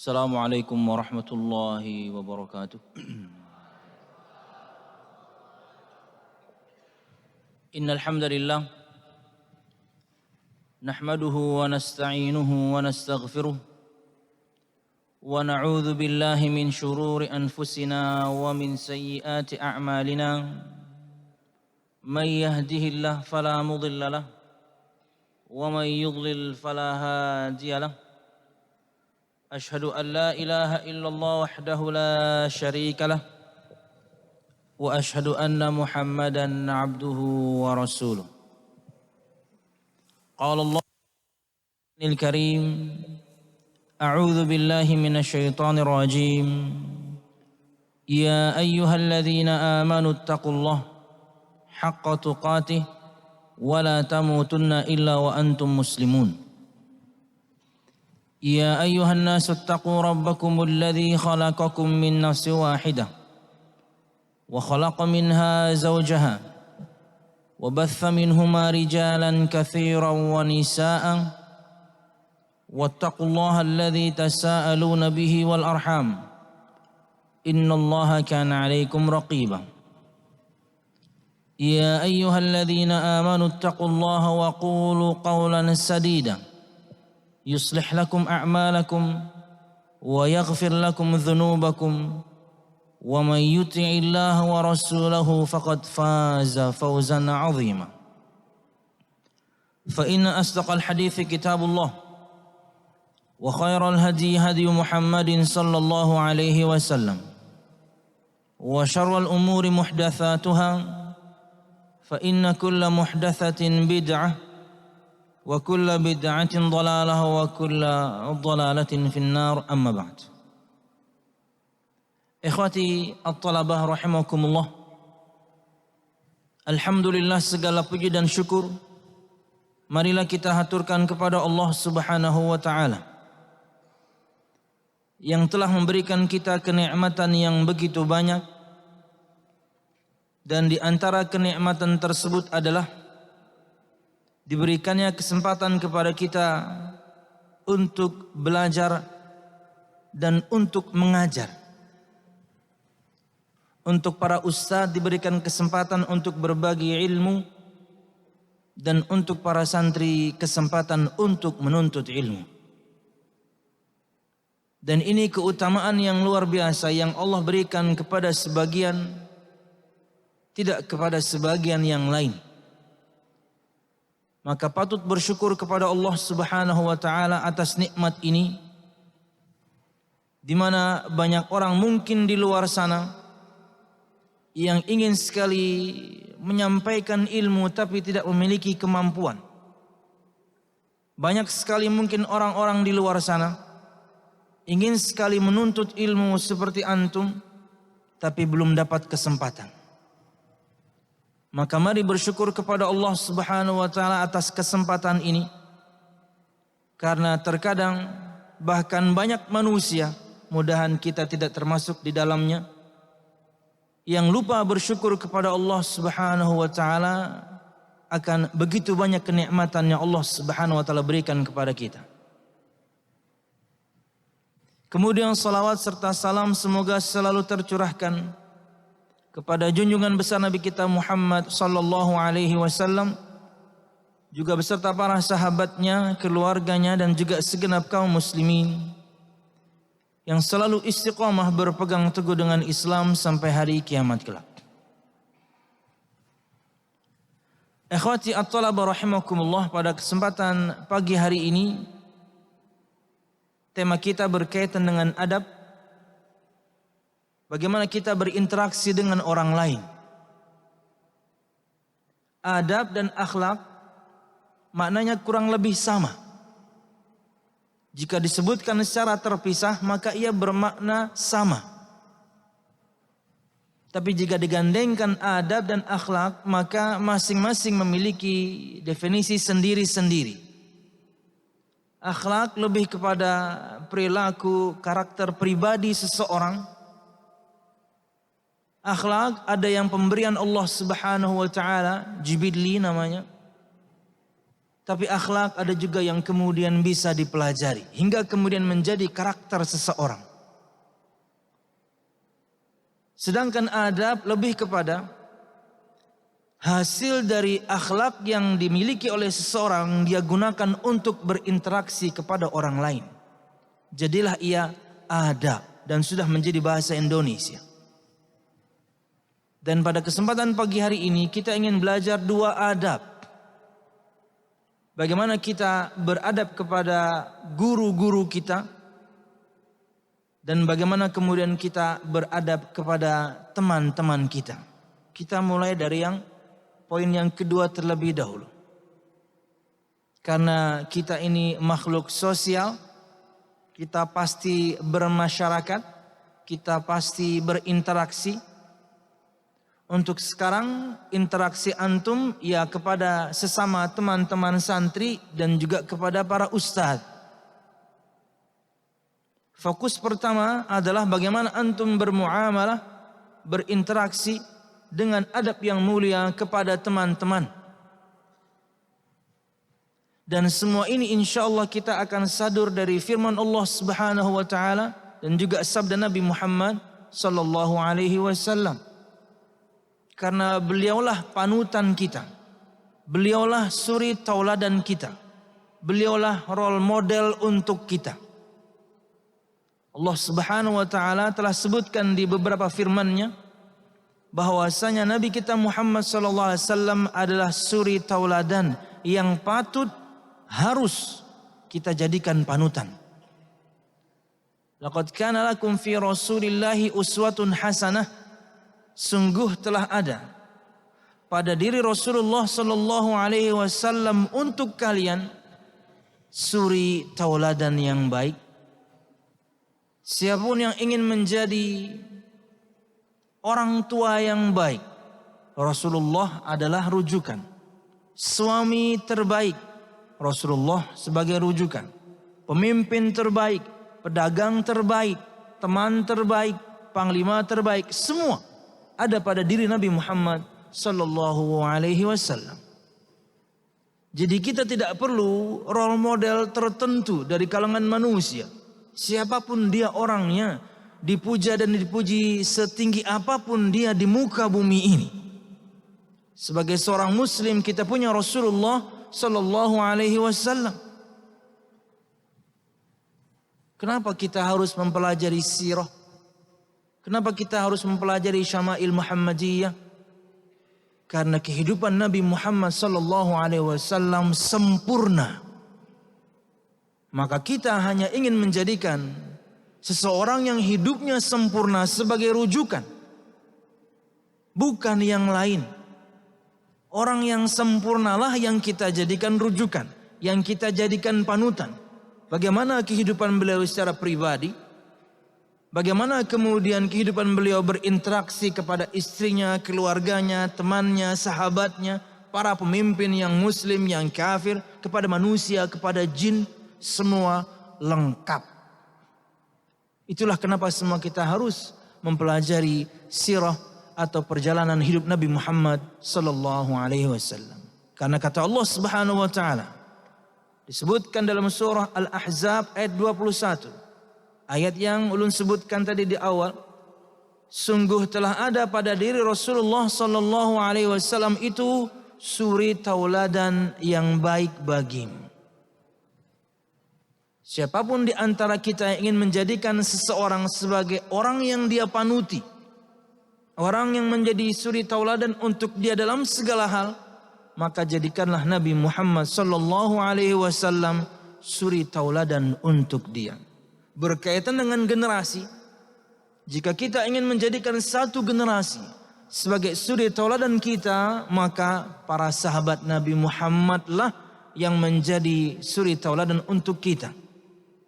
Assalamualaikum warahmatullahi wabarakatuh. Innal hamdalillah nahmaduhu wa nasta'inuhu wa nastaghfiruh wa na'udzu billahi min shururi anfusina wa min sayyiati a'malina. May yahdihillahu fala mudilla lahu wa may yudlil fala hadiya lahu. Ashhadu an la ilaha illallah wahdahu la syarika lah wa ashhadu anna Muhammadan abduhu wa rasuluh. Qala Allahul Karim, a'udzu billahi minasy syaithanir rajim. Ya ayyuhalladzina amanu taqullaha haqqa tuqatih wa la tamutunna illa wa antum muslimun. يا أيها الناس اتقوا ربكم الذي خلقكم من نفس واحدة وخلق منها زوجها وبث منهما رجالا كثيرا ونساء واتقوا الله الذي تساءلون به والأرحام إن الله كان عليكم رقيبا. يا أيها الذين آمنوا اتقوا الله وقولوا قولا سديدا يصلح لكم أعمالكم ويغفر لكم ذنوبكم ومن يطع الله ورسوله فقد فاز فوزا عظيما. فإن أصدق الحديث كتاب الله وخير الهدي هدي محمد صلى الله عليه وسلم وشر الأمور محدثاتها فإن كل محدثة بدعة wa kullu bid'atin dhalalah wa kullu dhalalatin finnar, amma ba'd. Ikhwati at-talabah rahimakumullah, alhamdulillah, segala puji dan syukur marilah kita haturkan kepada Allah Subhanahu wa ta'ala yang telah memberikan kita kenikmatan yang begitu banyak, dan di antara kenikmatan tersebut adalah diberikannya kesempatan kepada kita untuk belajar dan untuk mengajar. Untuk para ustadz diberikan kesempatan untuk berbagi ilmu, dan untuk para santri kesempatan untuk menuntut ilmu. Dan ini keutamaan yang luar biasa yang Allah berikan kepada sebagian, tidak kepada sebagian yang lain. Maka patut bersyukur kepada Allah Subhanahu wa ta'ala atas nikmat ini, di mana banyak orang mungkin di luar sana yang ingin sekali menyampaikan ilmu tapi tidak memiliki kemampuan. Banyak sekali mungkin orang-orang di luar sana ingin sekali menuntut ilmu seperti antum tapi belum dapat kesempatan. Maka mari bersyukur kepada Allah Subhanahu wa ta'ala atas kesempatan ini. Karena terkadang bahkan banyak manusia, mudahan kita tidak termasuk di dalamnya, yang lupa bersyukur kepada Allah Subhanahu wa ta'ala akan begitu banyak kenikmatan yang Allah Subhanahu wa ta'ala berikan kepada kita. Kemudian salawat serta salam semoga selalu tercurahkan kepada junjungan besar Nabi kita Muhammad sallallahu alaihi wasallam, juga beserta para sahabatnya, keluarganya, dan juga segenap kaum muslimin yang selalu istiqamah berpegang teguh dengan Islam sampai hari kiamat kelak. Ikhwati at-talabah rahimakumullah, pada kesempatan pagi hari ini tema kita berkaitan dengan adab. Bagaimana kita berinteraksi dengan orang lain. Adab dan akhlak maknanya kurang lebih sama. Jika disebutkan secara terpisah maka ia bermakna sama. Tapi jika digandengkan adab dan akhlak maka masing-masing memiliki definisi sendiri-sendiri. Akhlak lebih kepada perilaku, karakter pribadi seseorang. Akhlak ada yang pemberian Allah Subhanahu wa ta'ala, jibidli namanya. Tapi akhlak ada juga yang kemudian bisa dipelajari hingga kemudian menjadi karakter seseorang. Sedangkan adab lebih kepada hasil dari akhlak yang dimiliki oleh seseorang dia gunakan untuk berinteraksi kepada orang lain. Jadilah ia adab dan sudah menjadi bahasa Indonesia. Dan pada kesempatan pagi hari ini kita ingin belajar dua adab. Bagaimana kita beradab kepada guru-guru kita dan bagaimana kemudian kita beradab kepada teman-teman kita. Kita mulai dari yang poin yang kedua terlebih dahulu. Karena kita ini makhluk sosial, kita pasti bermasyarakat, kita pasti berinteraksi. Untuk sekarang interaksi antum ya kepada sesama teman-teman santri dan juga kepada para ustadz. Fokus pertama adalah bagaimana antum bermuamalah, berinteraksi dengan adab yang mulia kepada teman-teman. Dan semua ini insyaallah kita akan sadur dari firman Allah Subhanahu wa taala dan juga sabda Nabi Muhammad sallallahu alaihi wasallam. Karena beliaulah panutan kita. Beliaulah suri tauladan kita. Beliaulah role model untuk kita. Allah Subhanahu wa taala telah sebutkan di beberapa firman-Nya bahwasanya Nabi kita Muhammad sallallahu alaihi wasallam adalah suri tauladan yang patut harus kita jadikan panutan. Laqad kana lakum fi Rasulillahi uswatun hasanah. Sungguh telah ada pada diri Rasulullah sallallahu alaihi wasallam untuk kalian suri tauladan yang baik. Siapapun yang ingin menjadi orang tua yang baik, Rasulullah adalah rujukan. Suami terbaik, Rasulullah sebagai rujukan. Pemimpin terbaik, pedagang terbaik, teman terbaik, panglima terbaik, semua ada pada diri Nabi Muhammad sallallahu alaihi wasallam. Jadi kita tidak perlu role model tertentu dari kalangan manusia. Siapapun dia orangnya, dipuja dan dipuji setinggi apapun dia di muka bumi ini. Sebagai seorang muslim kita punya Rasulullah sallallahu alaihi wasallam. Kenapa kita harus mempelajari sirah? Kenapa kita harus mempelajari syama'il Muhammadiyah? Karena kehidupan Nabi Muhammad sallallahu alaihi wasallam sempurna. Maka kita hanya ingin menjadikan seseorang yang hidupnya sempurna sebagai rujukan, bukan yang lain. Orang yang sempurnalah yang kita jadikan rujukan, yang kita jadikan panutan. Bagaimana kehidupan beliau secara pribadi? Bagaimana kemudian kehidupan beliau berinteraksi kepada istrinya, keluarganya, temannya, sahabatnya, para pemimpin yang muslim, yang kafir, kepada manusia, kepada jin, semua lengkap. Itulah kenapa semua kita harus mempelajari sirah atau perjalanan hidup Nabi Muhammad sallallahu alaihi wasallam. Karena kata Allah Subhanahu wa taala disebutkan dalam surah Al-Ahzab ayat 21. Ayat yang ulun sebutkan tadi di awal, sungguh telah ada pada diri Rasulullah sallallahu alaihi wasallam itu suri tauladan yang baik bagimu. Siapapun di antara kita yang ingin menjadikan seseorang sebagai orang yang dia panuti, orang yang menjadi suri tauladan untuk dia dalam segala hal, maka jadikanlah Nabi Muhammad sallallahu alaihi wasallam suri tauladan untuk dia. Berkaitan dengan generasi, jika kita ingin menjadikan satu generasi sebagai suri tauladan kita, maka para sahabat Nabi Muhammad lah yang menjadi suri tauladan untuk kita.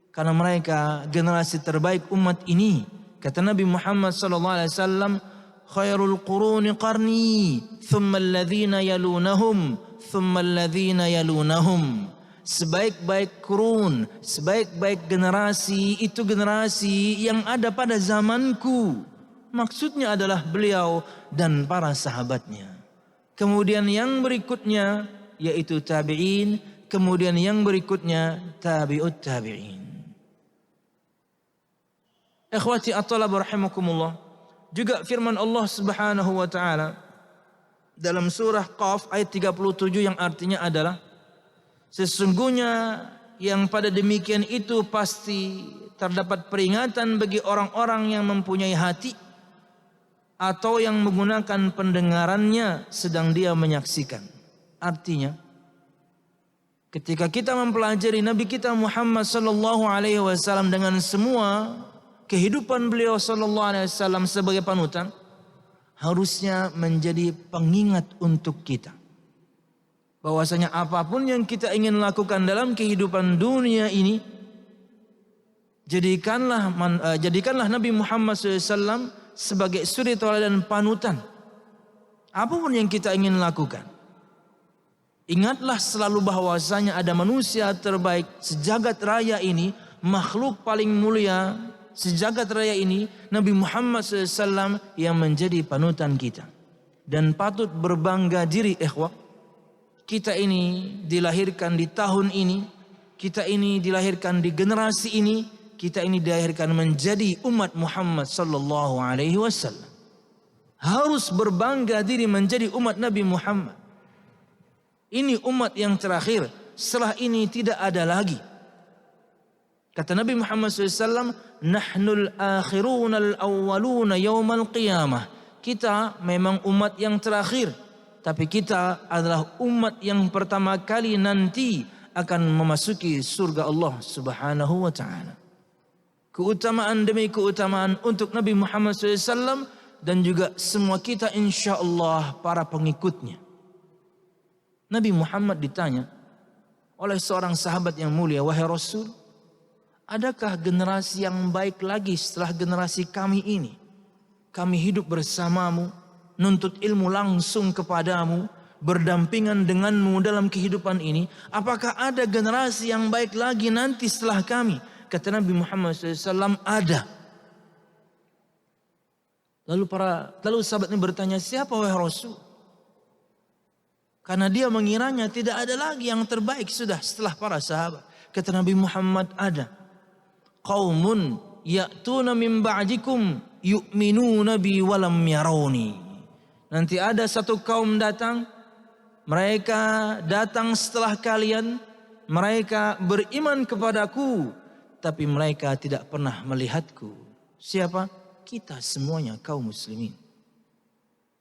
Karena mereka generasi terbaik umat ini. Kata Nabi Muhammad SAW, khairul quruni qarni, thumma alladhina yalunahum, thumma alladhina yalunahum. Sebaik-baik kurun, sebaik-baik generasi itu generasi yang ada pada zamanku. Maksudnya adalah beliau dan para sahabatnya. Kemudian yang berikutnya yaitu tabi'in, kemudian yang berikutnya tabi'ut tabi'in. Ikhwati at-talab rahimakumullah, juga firman Allah Subhanahu wa taala dalam surah Qaf ayat 37 yang artinya adalah sesungguhnya yang pada demikian itu pasti terdapat peringatan bagi orang-orang yang mempunyai hati atau yang menggunakan pendengarannya sedang dia menyaksikan. Artinya, ketika kita mempelajari Nabi kita Muhammad sallallahu alaihi wasallam dengan semua kehidupan beliau sallallahu alaihi wasallam sebagai panutan, harusnya menjadi pengingat untuk kita bahwasanya apapun yang kita ingin lakukan dalam kehidupan dunia ini, jadikanlah Nabi Muhammad SAW sebagai suri tauladan panutan. Apapun yang kita ingin lakukan, ingatlah selalu bahwasanya ada manusia terbaik sejagat raya ini, makhluk paling mulia sejagat raya ini, Nabi Muhammad SAW yang menjadi panutan kita. Dan patut berbangga diri ikhwah, kita ini dilahirkan di tahun ini, kita ini dilahirkan di generasi ini, kita ini dilahirkan menjadi umat Muhammad sallallahu alaihi wasallam. Harus berbangga diri menjadi umat Nabi Muhammad. Ini umat yang terakhir, setelah ini tidak ada lagi. Kata Nabi Muhammad SAW, Nahnul akhirunal awwaluna yawmal qiyamah. Kita memang umat yang terakhir, tapi kita adalah umat yang pertama kali nanti akan memasuki surga Allah Subhanahu wa ta'ala. Keutamaan demi keutamaan untuk Nabi Muhammad SAW dan juga semua kita insya Allah para pengikutnya. Nabi Muhammad ditanya oleh seorang sahabat yang mulia, wahai Rasul, adakah generasi yang baik lagi setelah generasi kami ini? Kami hidup bersamamu, nuntut ilmu langsung kepadamu, berdampingan denganmu dalam kehidupan ini. Apakah ada generasi yang baik lagi nanti setelah kami? Kata Nabi Muhammad SAW, ada. Lalu sahabat ini bertanya, siapa wahai Rasul? Karena dia mengiranya tidak ada lagi yang terbaik sudah setelah para sahabat. Kata Nabi Muhammad, ada. Qaumun ya'tuna min ba'dikum yu'minuna bi walam yarawni. Nanti ada satu kaum datang, mereka datang setelah kalian, mereka beriman kepadaku, tapi mereka tidak pernah melihatku. Siapa? Kita semuanya kaum muslimin.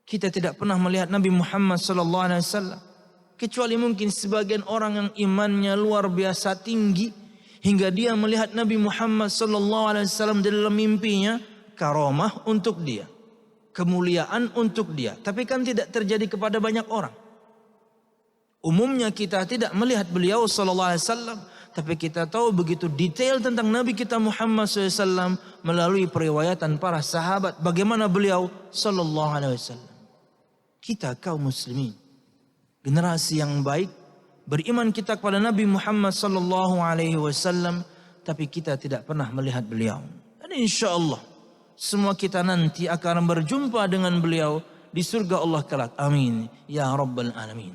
Kita tidak pernah melihat Nabi Muhammad SAW, kecuali mungkin sebagian orang yang imannya luar biasa tinggi hingga dia melihat Nabi Muhammad SAW di dalam mimpinya, karamah untuk dia, kemuliaan untuk dia. Tapi kan tidak terjadi kepada banyak orang. Umumnya kita tidak melihat beliau SAW, tapi kita tahu begitu detail tentang Nabi kita Muhammad SAW melalui periwayatan para sahabat bagaimana beliau SAW. Kita kaum muslimin, generasi yang baik, beriman kita kepada Nabi Muhammad SAW, tapi kita tidak pernah melihat beliau. Dan insya Allah semua kita nanti akan berjumpa dengan beliau di surga Allah kelak. Amin ya rabbal alamin.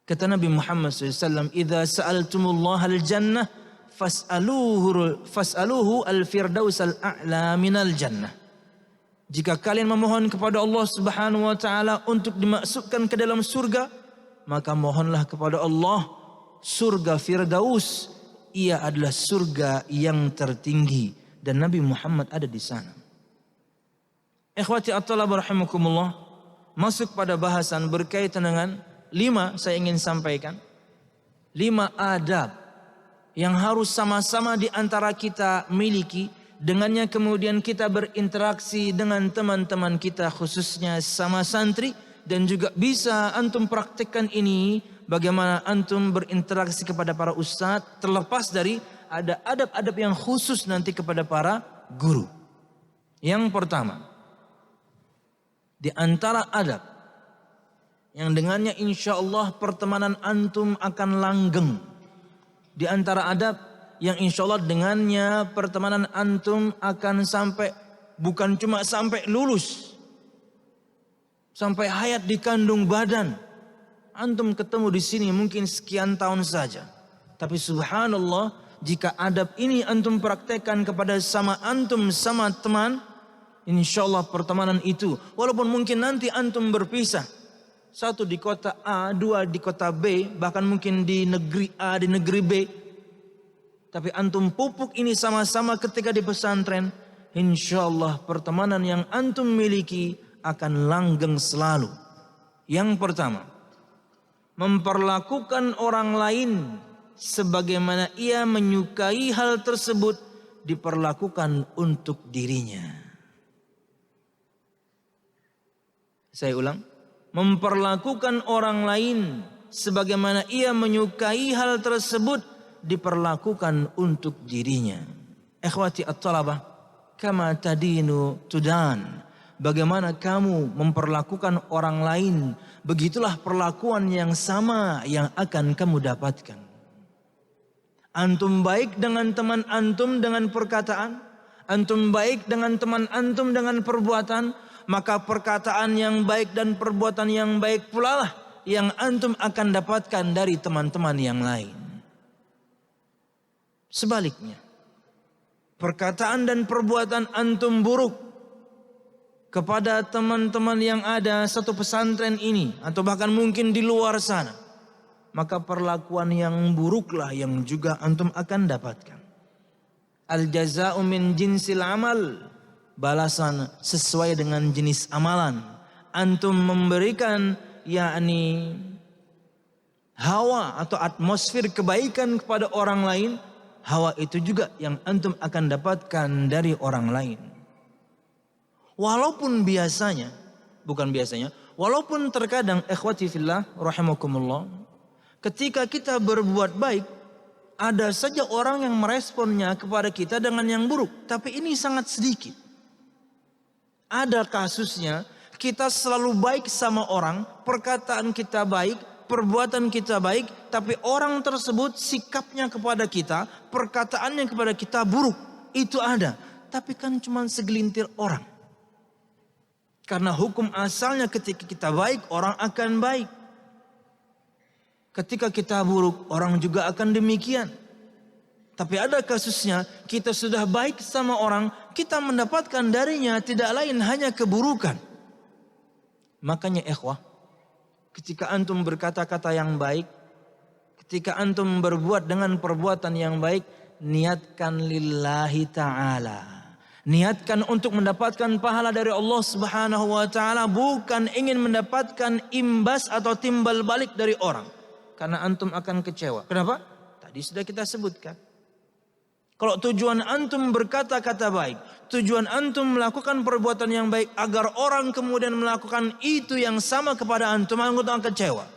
Kata Nabi Muhammad SAW, "Idza sa'altumullah al-jannah fas'aluhu al-firdaus al-a'la minal jannah." Jika kalian memohon kepada Allah Subhanahu wa taala untuk dimasukkan ke dalam surga, maka mohonlah kepada Allah surga Firdaus. Ia adalah surga yang tertinggi dan Nabi Muhammad ada di sana. Ikhwati at-talab rahimakumullah, masuk pada bahasan berkaitan dengan 5 saya ingin sampaikan. 5 adab yang harus sama-sama di antara kita miliki. Dengannya kemudian kita berinteraksi dengan teman-teman kita, khususnya sama santri. Dan juga bisa antum praktekkan ini bagaimana antum berinteraksi kepada para ustadz, terlepas dari ada adab-adab yang khusus nanti kepada para guru. Yang pertama, di antara adab yang dengannya insya Allah pertemanan antum akan langgeng. Di antara adab yang insya Allah dengannya pertemanan antum akan sampai, bukan cuma sampai lulus, sampai hayat di kandung badan, Antum ketemu di sini mungkin sekian tahun saja. Tapi subhanallah, jika adab ini antum praktekkan kepada sama antum, sama teman, insyaallah pertemanan itu, walaupun mungkin nanti antum berpisah. Satu di kota A, dua di kota B, bahkan mungkin di negeri A, di negeri B. Tapi antum pupuk ini sama-sama ketika di pesantren, insyaallah pertemanan yang antum miliki akan langgeng selalu. Yang pertama, memperlakukan orang lain sebagaimana ia menyukai hal tersebut diperlakukan untuk dirinya. Saya ulang, memperlakukan orang lain sebagaimana ia menyukai hal tersebut diperlakukan untuk dirinya. Ikhwati at-talabah, kama tadinu tudan. Bagaimana kamu memperlakukan orang lain, begitulah perlakuan yang sama yang akan kamu dapatkan. Antum baik dengan teman antum dengan perkataan, antum baik dengan teman antum dengan perbuatan, maka perkataan yang baik dan perbuatan yang baik pula lah yang antum akan dapatkan dari teman-teman yang lain. Sebaliknya, perkataan dan perbuatan antum buruk kepada teman-teman yang ada satu pesantren ini atau bahkan mungkin di luar sana, maka perlakuan yang buruklah yang juga antum akan dapatkan. Al jaza'u min jinsil amal, balasan sesuai dengan jenis amalan. Antum memberikan yakni hawa atau atmosfer kebaikan kepada orang lain, hawa itu juga yang antum akan dapatkan dari orang lain. Walaupun biasanya, walaupun terkadang ikhwati fillah rahimakumullah, ketika kita berbuat baik, ada saja orang yang meresponnya kepada kita dengan yang buruk, tapi ini sangat sedikit. Ada kasusnya, kita selalu baik sama orang, perkataan kita baik, perbuatan kita baik, tapi orang tersebut sikapnya kepada kita, perkataannya kepada kita buruk. Itu ada, tapi kan cuma segelintir orang. Karena hukum asalnya ketika kita baik, orang akan baik. Ketika kita buruk, orang juga akan demikian. Tapi ada kasusnya, kita sudah baik sama orang, kita mendapatkan darinya tidak lain hanya keburukan. Makanya ikhwah, ketika antum berkata-kata yang baik, ketika antum berbuat dengan perbuatan yang baik, niatkan lillahi ta'ala. Niatkan untuk mendapatkan pahala dari Allah Subhanahu wa taala, bukan ingin mendapatkan imbas atau timbal balik dari orang. Karena antum akan kecewa. Kenapa? Tadi sudah kita sebutkan. Kalau tujuan antum berkata-kata baik, tujuan antum melakukan perbuatan yang baik agar orang kemudian melakukan itu yang sama kepada antum akan kecewa.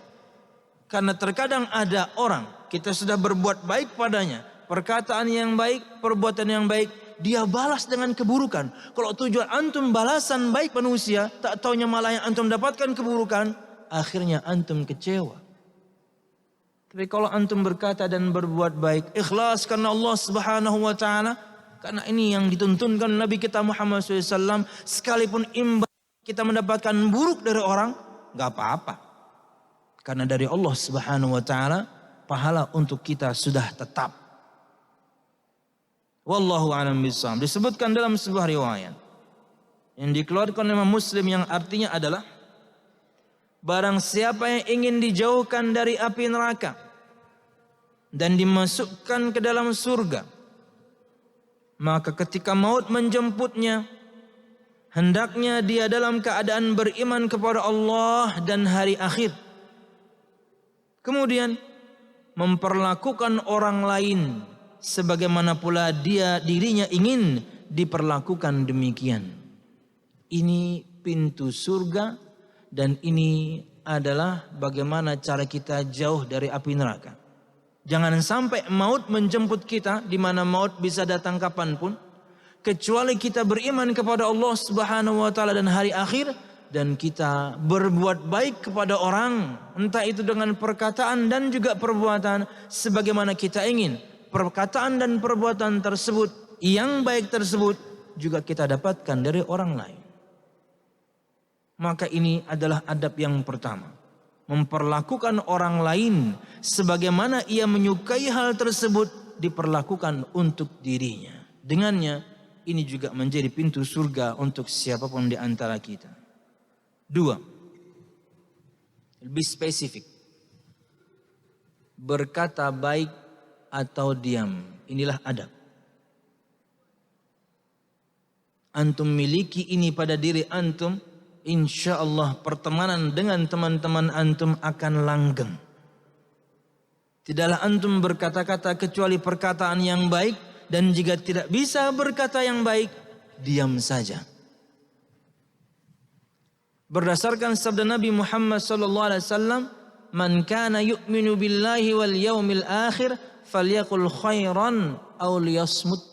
Karena terkadang ada orang, kita sudah berbuat baik padanya, perkataan yang baik, perbuatan yang baik, dia balas dengan keburukan. Kalau tujuan antum balasan baik manusia, tak taunya malah yang antum dapatkan keburukan, akhirnya antum kecewa. Tapi kalau antum berkata dan berbuat baik, ikhlas karena Allah Subhanahu wa taala, karena ini yang dituntunkan Nabi kita Muhammad SAW, sekalipun imbas kita mendapatkan buruk dari orang, gak apa-apa. Karena dari Allah Subhanahu wa taala, pahala untuk kita sudah tetap. Wallahu a'lam bishawab. Disebutkan dalam sebuah riwayat yang dikeluarkan oleh Imam Muslim yang artinya adalah, barang siapa yang ingin dijauhkan dari api neraka dan dimasukkan ke dalam surga, maka ketika maut menjemputnya, hendaknya dia dalam keadaan beriman kepada Allah dan hari akhir. Kemudian memperlakukan orang lain sebagaimana pula dirinya ingin diperlakukan demikian. Ini pintu surga dan ini adalah bagaimana cara kita jauh dari api neraka. Jangan sampai maut menjemput kita, di mana maut bisa datang kapanpun, kecuali kita beriman kepada Allah Subhanahu wa taala dan hari akhir, dan kita berbuat baik kepada orang, entah itu dengan perkataan dan juga perbuatan sebagaimana kita ingin. Perkataan dan perbuatan tersebut, yang baik tersebut juga kita dapatkan dari orang lain. Maka ini adalah adab yang pertama. memperlakukan orang lain sebagaimana ia menyukai hal tersebut diperlakukan untuk dirinya. Dengannya ini juga menjadi pintu surga untuk siapapun di antara kita. 2. Lebih spesifik. Berkata baik atau diam. Inilah adab. Antum miliki ini pada diri antum, insya Allah pertemanan dengan teman-teman antum akan langgeng. Tidaklah antum berkata-kata kecuali perkataan yang baik, dan jika tidak bisa berkata yang baik, diam saja. Berdasarkan sabda Nabi Muhammad SAW, "Man kana yu'minu billahi wal yaumil akhir, falyaqul khairan aw liyasmut."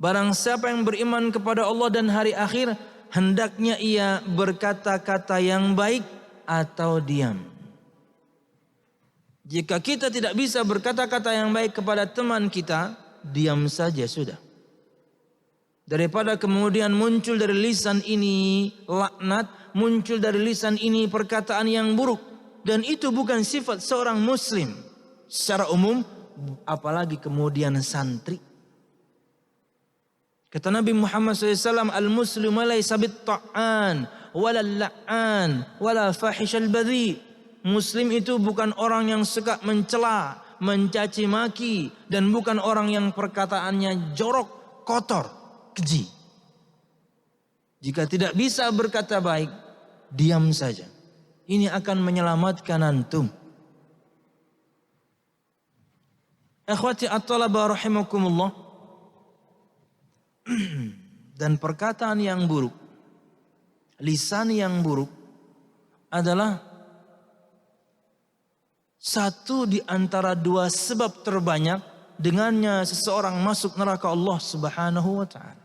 Barang siapa yang beriman kepada Allah dan hari akhir, hendaknya ia berkata-kata yang baik atau diam. Jika kita tidak bisa berkata-kata yang baik kepada teman kita, diam saja sudah. Daripada kemudian muncul dari lisan ini laknat, muncul dari lisan ini perkataan yang buruk. Dan itu bukan sifat seorang muslim secara umum, apalagi kemudian santri. Kata Nabi Muhammad SAW, "Al-muslimu laysa bit-ta'an, wala al-la'an, wala fahish al-badhi." Muslim itu bukan orang yang suka mencela, mencaci maki, dan bukan orang yang perkataannya jorok, kotor, keji. Jika tidak bisa berkata baik, diam saja. Ini akan menyelamatkan antum. Ikhwati at-talaba rahimakumullah. Dan perkataan yang buruk, lisan yang buruk adalah satu di antara dua sebab terbanyak dengannya seseorang masuk neraka Allah Subhanahu wa taala.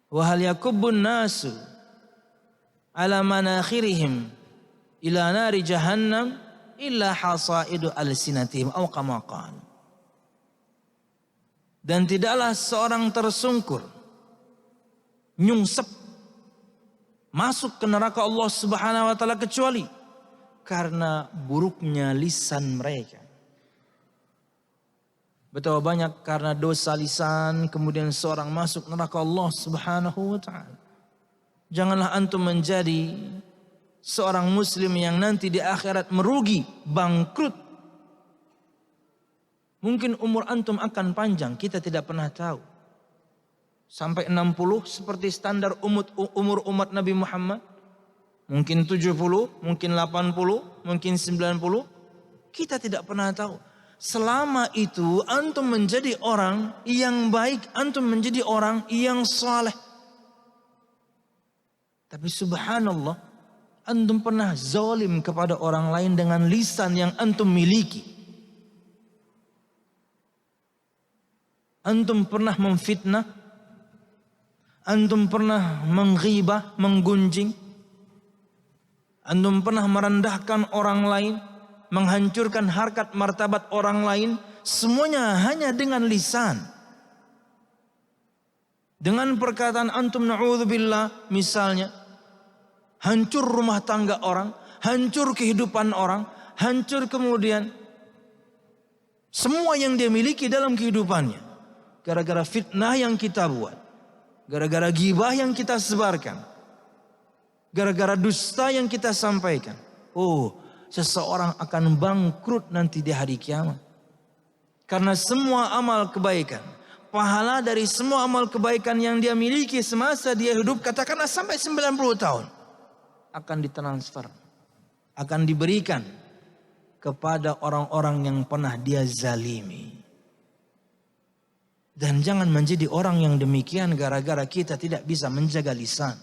Wa hal yakubbun nasu ala manakhirihim ila nari jahannam illa hasaidu alsinatihim aw kama qala. Dan tidaklah seorang tersungkur, nyungsep, masuk ke neraka Allah Subhanahu wa taala kecuali karena buruknya lisan mereka. Betapa banyak karena dosa lisan kemudian seorang masuk neraka Allah Subhanahu wa taala. Janganlah antum menjadi seorang muslim yang nanti di akhirat merugi, bangkrut. Mungkin umur antum akan panjang, kita tidak pernah tahu. Sampai 60 seperti standar umur umat Nabi Muhammad. Mungkin 70, mungkin 80, mungkin 90. Kita tidak pernah tahu. Selama itu antum menjadi orang yang baik, antum menjadi orang yang saleh. Tapi subhanallah, antum pernah zalim kepada orang lain dengan lisan yang antum miliki. Antum pernah memfitnah, antum pernah menghibah, menggunjing, antum pernah merendahkan orang lain, menghancurkan harkat martabat orang lain, semuanya hanya dengan lisan. Dengan perkataan antum na'udzubillah misalnya, hancur rumah tangga orang, hancur kehidupan orang, hancur kemudian semua yang dia miliki dalam kehidupannya. Gara-gara fitnah yang kita buat, gara-gara ghibah yang kita sebarkan, gara-gara dusta yang kita sampaikan. Oh, seseorang akan bangkrut nanti di hari kiamat. Karena semua amal kebaikan, pahala dari semua amal kebaikan yang dia miliki semasa dia hidup, katakanlah sampai 90 tahun, akan ditransfer, akan diberikan kepada orang-orang yang pernah dia zalimi. Dan jangan menjadi orang yang demikian gara-gara kita tidak bisa menjaga lisan.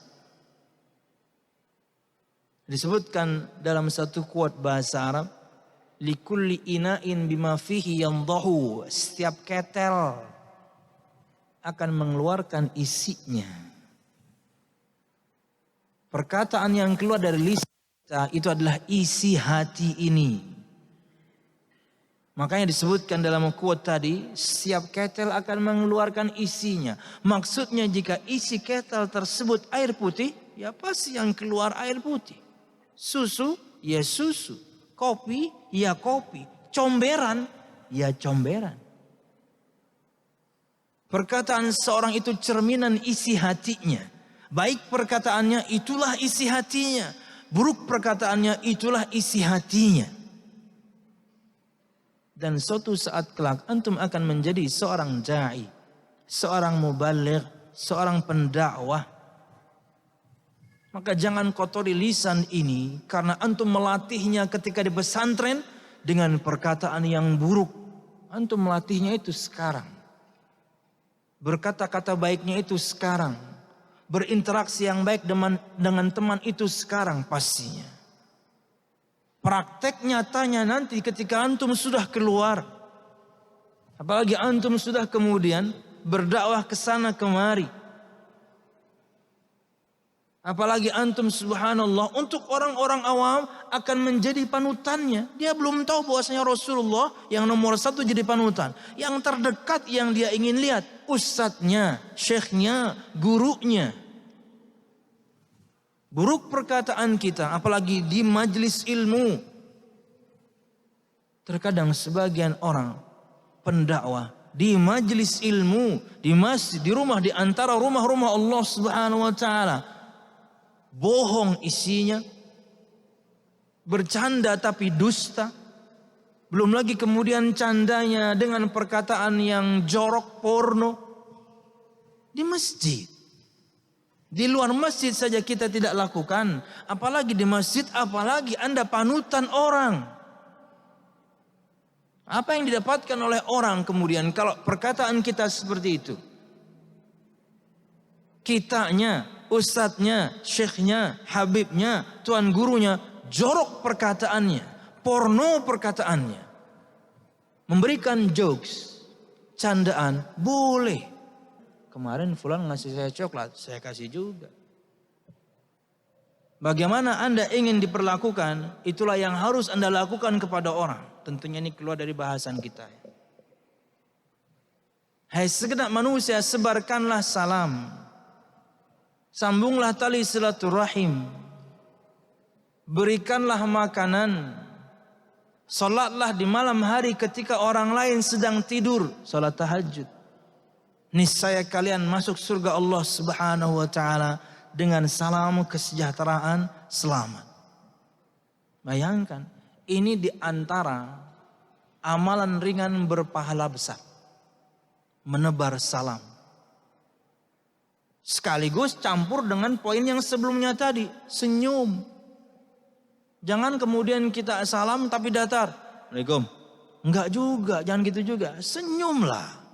Disebutkan dalam satu quote bahasa Arab, likulli ina'in bima fihi yandahu. Setiap ketel akan mengeluarkan isinya. Perkataan yang keluar dari lisan kita itu adalah isi hati ini. Makanya disebutkan dalam quote tadi, setiap ketel akan mengeluarkan isinya. Maksudnya jika isi ketel tersebut air putih, ya pasti yang keluar air putih. Susu, ya susu. Kopi, ya kopi. Comberan, ya comberan. Perkataan seorang itu cerminan isi hatinya. Baik perkataannya, itulah isi hatinya. Buruk perkataannya, itulah isi hatinya. Dan suatu saat kelak antum akan menjadi seorang da'i, seorang mubaligh, seorang pendakwah. Maka jangan kotori lisan ini karena antum melatihnya ketika di pesantren dengan perkataan yang buruk. Antum melatihnya itu sekarang. Berkata-kata baiknya itu sekarang. Berinteraksi yang baik dengan teman itu sekarang pastinya. Praktek nyatanya nanti ketika antum sudah keluar. Apalagi antum sudah kemudian berdakwah ke sana kemari. Apalagi antum subhanallah untuk orang-orang awam akan menjadi panutannya. Dia belum tahu bahwasanya Rasulullah yang nomor 1 jadi panutan. Yang terdekat yang dia ingin lihat. Ustadznya, syekhnya, gurunya. Buruk perkataan kita apalagi di majelis ilmu. Terkadang sebagian orang pendakwah di majelis ilmu, di masjid, di rumah, di antara rumah-rumah Allah Subhanahu wa taala. Bohong isinya, bercanda tapi dusta. Belum lagi kemudian candanya dengan perkataan yang jorok, porno. Di masjid. Di luar masjid saja kita tidak lakukan. Apalagi di masjid, apalagi Anda panutan orang. Apa yang didapatkan oleh orang kemudian kalau perkataan kita seperti itu? Kitanya, ustadznya, syekhnya, habibnya, tuan gurunya, jorok perkataannya, porno perkataannya. Memberikan jokes, candaan, boleh. Kemarin fulan ngasih saya coklat, saya kasih juga. Bagaimana Anda ingin diperlakukan, itulah yang harus Anda lakukan kepada orang. Tentunya ini keluar dari bahasan kita. Hai segenap manusia, sebarkanlah salam. Sambunglah tali silaturahim. Berikanlah makanan. Salatlah di malam hari ketika orang lain sedang tidur. Salat tahajud. Niscaya kalian masuk surga Allah Subhanahu wa taala dengan salam kesejahteraan selamat. Bayangkan, ini di antara amalan ringan berpahala besar. Menebar salam. Sekaligus campur dengan poin yang sebelumnya tadi, senyum. Jangan kemudian kita salam tapi datar. Assalamualaikum. Enggak juga, jangan gitu juga. Senyumlah.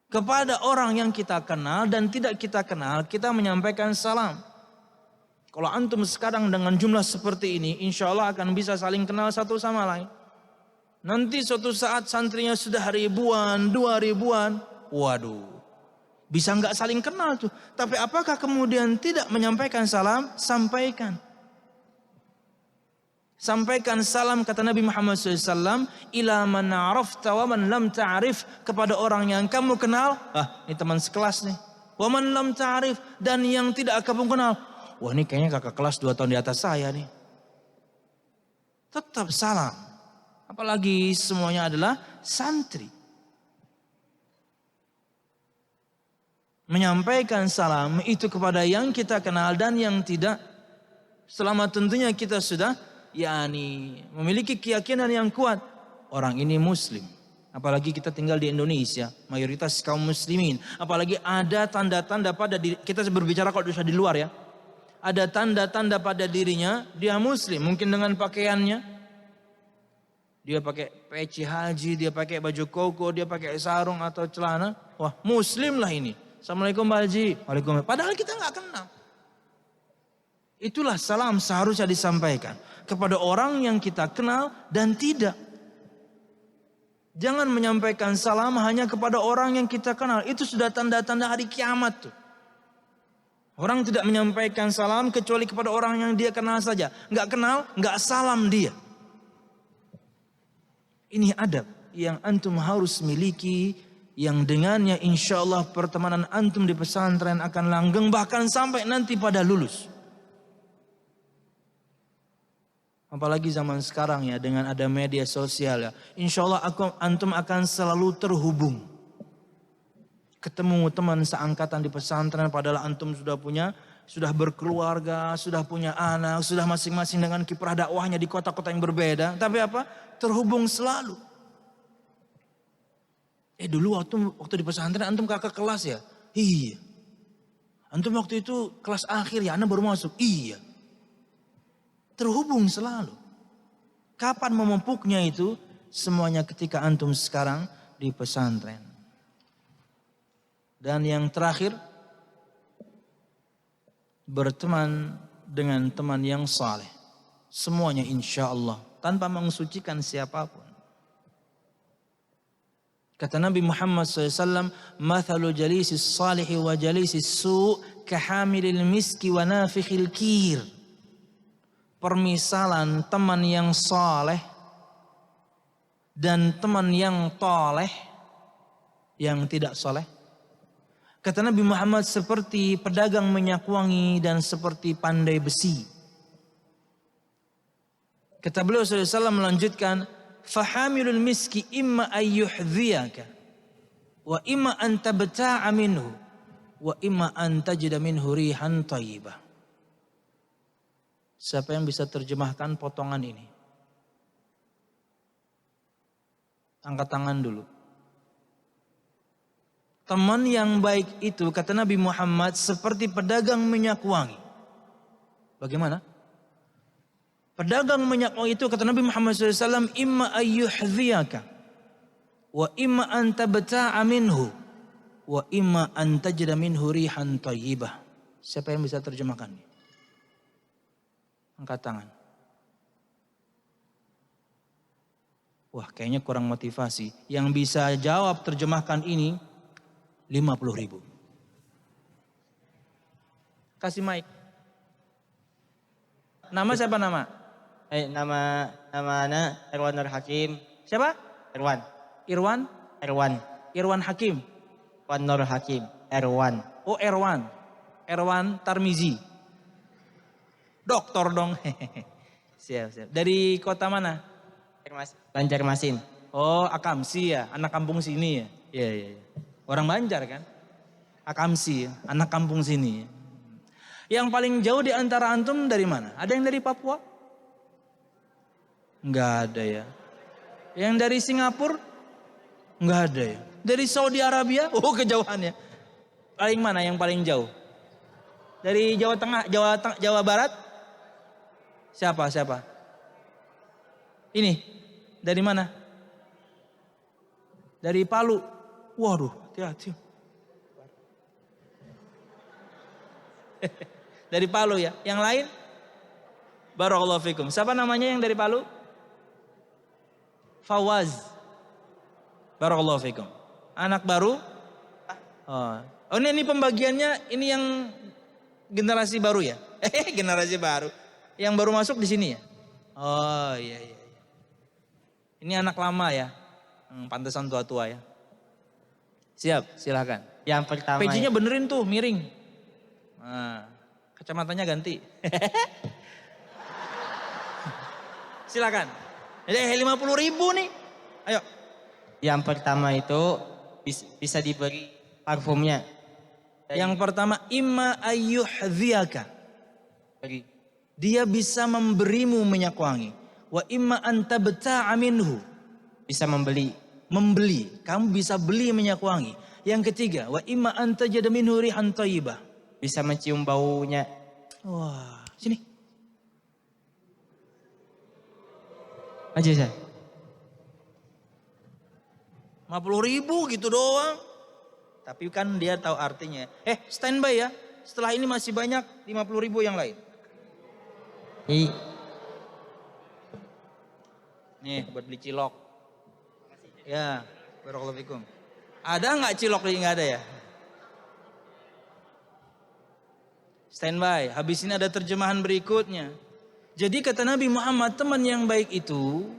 Kepada orang yang kita kenal dan tidak kita kenal, kita menyampaikan salam. Kalau antum sekarang dengan jumlah seperti ini, insya Allah akan bisa saling kenal satu sama lain. Nanti suatu saat santrinya sudah ribuan, 2.000-an, waduh, bisa nggak saling kenal tuh. Tapi apakah kemudian tidak menyampaikan salam? Sampaikan. Sampaikan salam kata Nabi Muhammad SAW. Ila man arafta wa man lam ta'rif. Kepada orang yang kamu kenal. Ini teman sekelas nih. Wa man lam ta'rif. Dan yang tidak kamu kenal. Wah ini kayaknya kakak kelas 2 tahun di atas saya nih. Tetap salam. Apalagi semuanya adalah santri. Menyampaikan salam itu kepada yang kita kenal dan yang tidak. Selama tentunya kita sudah memiliki keyakinan yang kuat. Orang ini muslim. Apalagi kita tinggal di Indonesia. Mayoritas kaum muslimin. Apalagi ada tanda-tanda pada diri. Kita berbicara kalau sudah di luar ya. Ada tanda-tanda pada dirinya. Dia muslim. Mungkin dengan pakaiannya. Dia pakai peci haji. Dia pakai baju koko. Dia pakai sarung atau celana. Wah muslim lah ini. Assalamualaikum Pak Haji. Waalaikumsalam. Padahal kita nggak kenal. Itulah salam seharusnya disampaikan kepada orang yang kita kenal dan tidak. Jangan menyampaikan salam hanya kepada orang yang kita kenal. Itu sudah tanda-tanda hari kiamat tuh. Orang tidak menyampaikan salam kecuali kepada orang yang dia kenal saja. Nggak kenal, nggak salam dia. Ini adab yang antum harus miliki yang dengannya insya Allah pertemanan antum di pesantren akan langgeng bahkan sampai nanti pada lulus. Apalagi zaman sekarang ya, dengan ada media sosial ya, insya Allah antum akan selalu terhubung. Ketemu teman seangkatan di pesantren padahal antum sudah berkeluarga, sudah punya anak, sudah masing-masing dengan kiprah dakwahnya di kota-kota yang berbeda. Tapi apa? Terhubung selalu. Dulu waktu di pesantren antum kakak kelas ya? Iya. Antum waktu itu kelas akhir ya, anak baru masuk? Iya. Terhubung selalu. Kapan memupuknya itu? Semuanya ketika antum sekarang di pesantren. Dan yang terakhir, berteman dengan teman yang saleh. Semuanya insya Allah tanpa mensucikan siapapun. Kata Nabi Muhammad SAW, "Mathalu jalisis salihi wa jalisis su' kahamilil miski wa nafikhil kir." Permisalan teman yang saleh dan teman yang toleh, yang tidak soleh. Kata Nabi Muhammad seperti pedagang minyak wangi dan seperti pandai besi. Kata beliau SAW melanjutkan, fahamilul miski imma ayyuhdhiyaka wa imma an tabta'a minhu wa imma an tajida minhu rihan thayyibah. Siapa yang bisa terjemahkan potongan ini? Angkat tangan dulu. Teman yang baik itu kata Nabi Muhammad seperti pedagang minyak wangi. Bagaimana? Pedagang minyak wangi itu kata Nabi Muhammad SAW, imma ayyuhdhiyaka wa imma an tabta'a minhu wa imma an tajida minhu rihan thayyibah. Siapa yang bisa terjemahkan? Angkat tangan. Wah, kayaknya kurang motivasi. Yang bisa jawab terjemahkan ini 50.000. Kasih mic. Nama siapa nama? Nama ana Irwan Nur Hakim. Siapa? Irwan. Irwan? Irwan. Irwan Hakim. Irwan Nur Hakim. Irwan. Oh, Irwan. Irwan Tarmizi. Doktor dong. Siap. Dari kota mana? Banjarmasin. Oh, Akamsi ya, anak kampung sini ya. Iya. Orang Banjar kan? Akamsi ya, anak kampung sini. Yang paling jauh di antara antum dari mana? Ada yang dari Papua? Enggak ada ya. Yang dari Singapura? Enggak ada ya. Dari Saudi Arabia? Oh, kejauhannya. Paling mana yang paling jauh? Dari Jawa Tengah, Jawa Barat? Siapa? Ini dari mana? Dari Palu. Waduh, hati-hati. Dari Palu ya. Yang lain? Barakallahu fikum. Siapa namanya yang dari Palu? Fawaz. Barakallahu fikum. Anak baru? Oh ini pembagiannya, ini yang generasi baru ya? Generasi baru. Yang baru masuk di sini ya? Oh iya. Ini anak lama ya? Pantesan tua-tua ya. Siap, silahkan. Yang pertama. Pecinya benerin tuh, miring. Nah, kacamatanya ganti. Silakan. Jadi 50.000 nih. Ayo. Yang pertama itu bisa diberi parfumnya. Yang pertama, imma ayyuhdhiyaka. Beri. Dia bisa memberimu minyak wangi. Wa imma anta bata'a minhu. Bisa membeli. Kamu bisa beli minyak wangi. Yang ketiga, wa imma anta jada minhu rihan thayyibah. Bisa mencium baunya. Wah, sini. Aja saya. 50.000 gitu doang. Tapi kan dia tahu artinya. Standby ya. Setelah ini masih banyak 50.000 yang lain. Nih buat beli cilok. Ya, barakallahu fikum. Ada nggak cilok ini? Nggak ada ya? Standby. Habis ini ada terjemahan berikutnya. Jadi kata Nabi Muhammad, teman yang baik itu,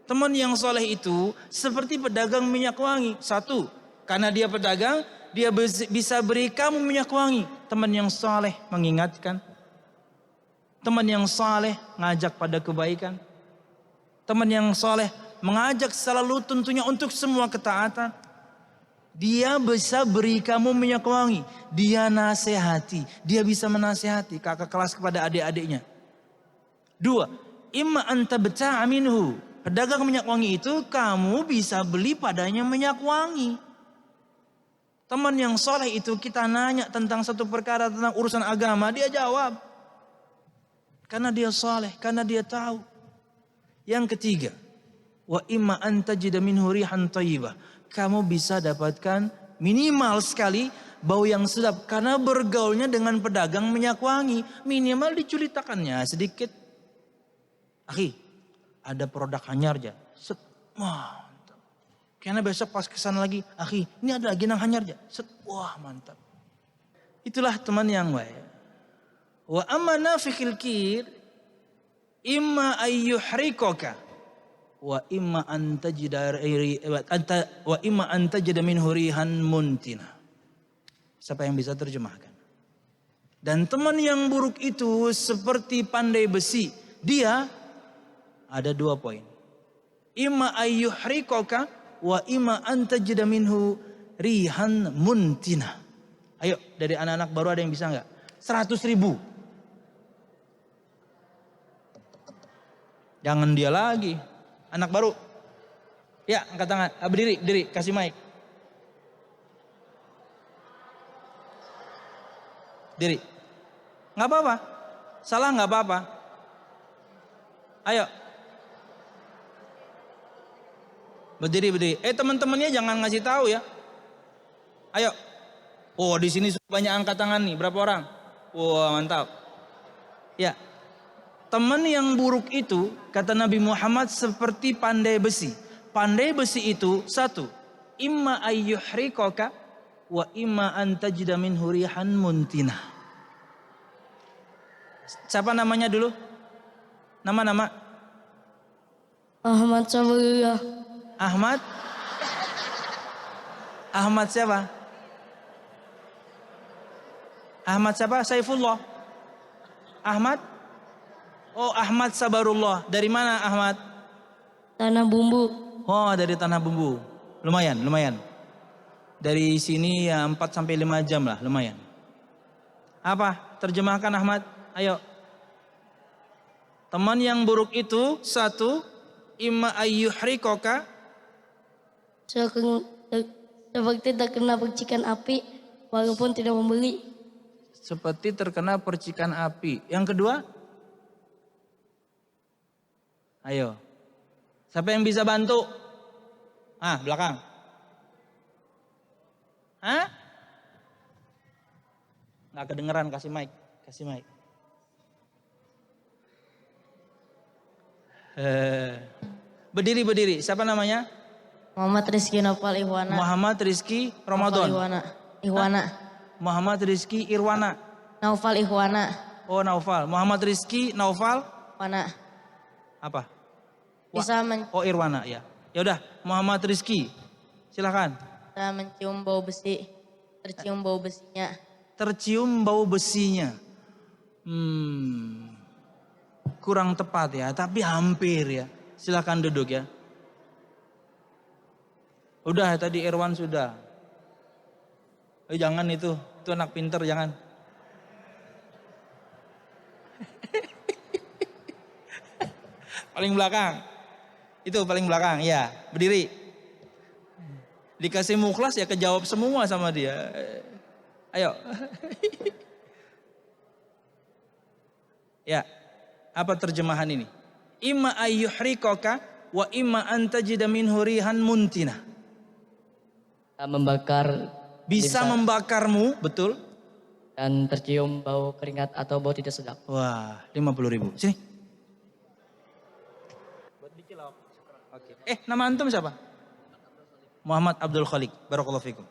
teman yang soleh itu seperti pedagang minyak wangi. Satu, Karena dia pedagang, dia bisa beri kamu minyak wangi. Teman yang saleh mengingatkan. Teman yang saleh ngajak pada kebaikan. Teman yang saleh mengajak selalu tentunya untuk semua ketaatan. Dia bisa beri kamu minyak wangi. Dia nasihati. Dia bisa menasihati kakak kelas kepada adik-adiknya. 2. Imma anta beta'a minhu. Pedagang minyak wangi itu kamu bisa beli padanya minyak wangi. Teman yang soleh itu kita nanya tentang satu perkara tentang urusan agama, dia jawab. Karena dia soleh, karena dia tahu. Yang ketiga, wa imma anta jida minhu rihan thayyibah. Kamu bisa dapatkan minimal sekali bau yang sedap karena bergaulnya dengan pedagang minyak wangi. Minimal diceritakannya sedikit. Akhi, ada produk hanyar aja. Wah, mantap. Karena besok pas kesana lagi, akhi, ini ada lagi nang hanyar aja. Wah, mantap. Itulah teman yang baik. Wa amma nafikhil kir imma ayyuhrikoka wa imma anta jida min hurihan muntina. Siapa yang bisa terjemahkan? Dan teman yang buruk itu seperti pandai besi. Dia ada 2 poin. Imma ayyuhrikoka wa imma anta jida minhu rihan muntina. Ayo, dari anak-anak baru ada yang bisa enggak? 100.000. Jangan dia lagi. Anak baru. Ya, angkat tangan. Berdiri, kasih mic. Diri. Nggak apa-apa. Salah nggak apa-apa. Ayo. Berdiri. Teman-temannya jangan ngasih tahu ya. Ayo. Oh, di sini banyak angkat tangan nih. Berapa orang? Wah, mantap. Ya. Teman yang buruk itu, kata Nabi Muhammad, seperti pandai besi. Pandai besi itu 1. Imma ayyuhrikoka wa imma antajida min hurihan muntina. Siapa namanya dulu? Nama-nama? Ahmad Sabarullah. Ahmad? Ahmad siapa? Ahmad siapa? Saifullah. Ahmad? Oh, Ahmad Sabarullah. Dari mana Ahmad? Tanah Bumbu. Oh, dari Tanah Bumbu. Lumayan. Dari sini ya 4-5 jam lah, lumayan. Apa? Terjemahkan Ahmad. Ayo. Teman yang buruk itu 1. Imma ayyuhrikoka. Seperti terkena percikan api walaupun tidak membeli. Seperti terkena percikan api. Yang kedua? Ayo. Siapa yang bisa bantu? Belakang. Nggak kedengeran, kasih mic. Berdiri. Siapa namanya? Muhammad Rizky Naufal Ihwana. Muhammad Rizky Ramadan. Ihwana. Muhammad Rizky Irwana. Naufal Ihwana. Oh, Naufal. Muhammad Rizky Naufal. Ihwana. Apa? Bisa Irwana ya. Ya udah, Muhammad Rizky. Silakan. mencium bau besi. Tercium bau besinya. Tercium bau besinya. Kurang tepat ya, tapi hampir ya. Silakan duduk ya. Udah tadi Irwan sudah. Jangan itu anak pinter jangan. Paling belakang. Itu paling belakang, ya. Berdiri. Dikasih mukhlas ya kejawab semua sama dia. Ayo. Ya. Apa terjemahan ini? Imma ayyuhrikoka wa imma antajida minhu rihan muntina. Membakar. Bisa membakarmu, betul. Dan tercium bau keringat atau bau tidak sedap. Wah, 50.000. Sini. Nama antum siapa? Muhammad Abdul Khalik. Barakallahu fikum.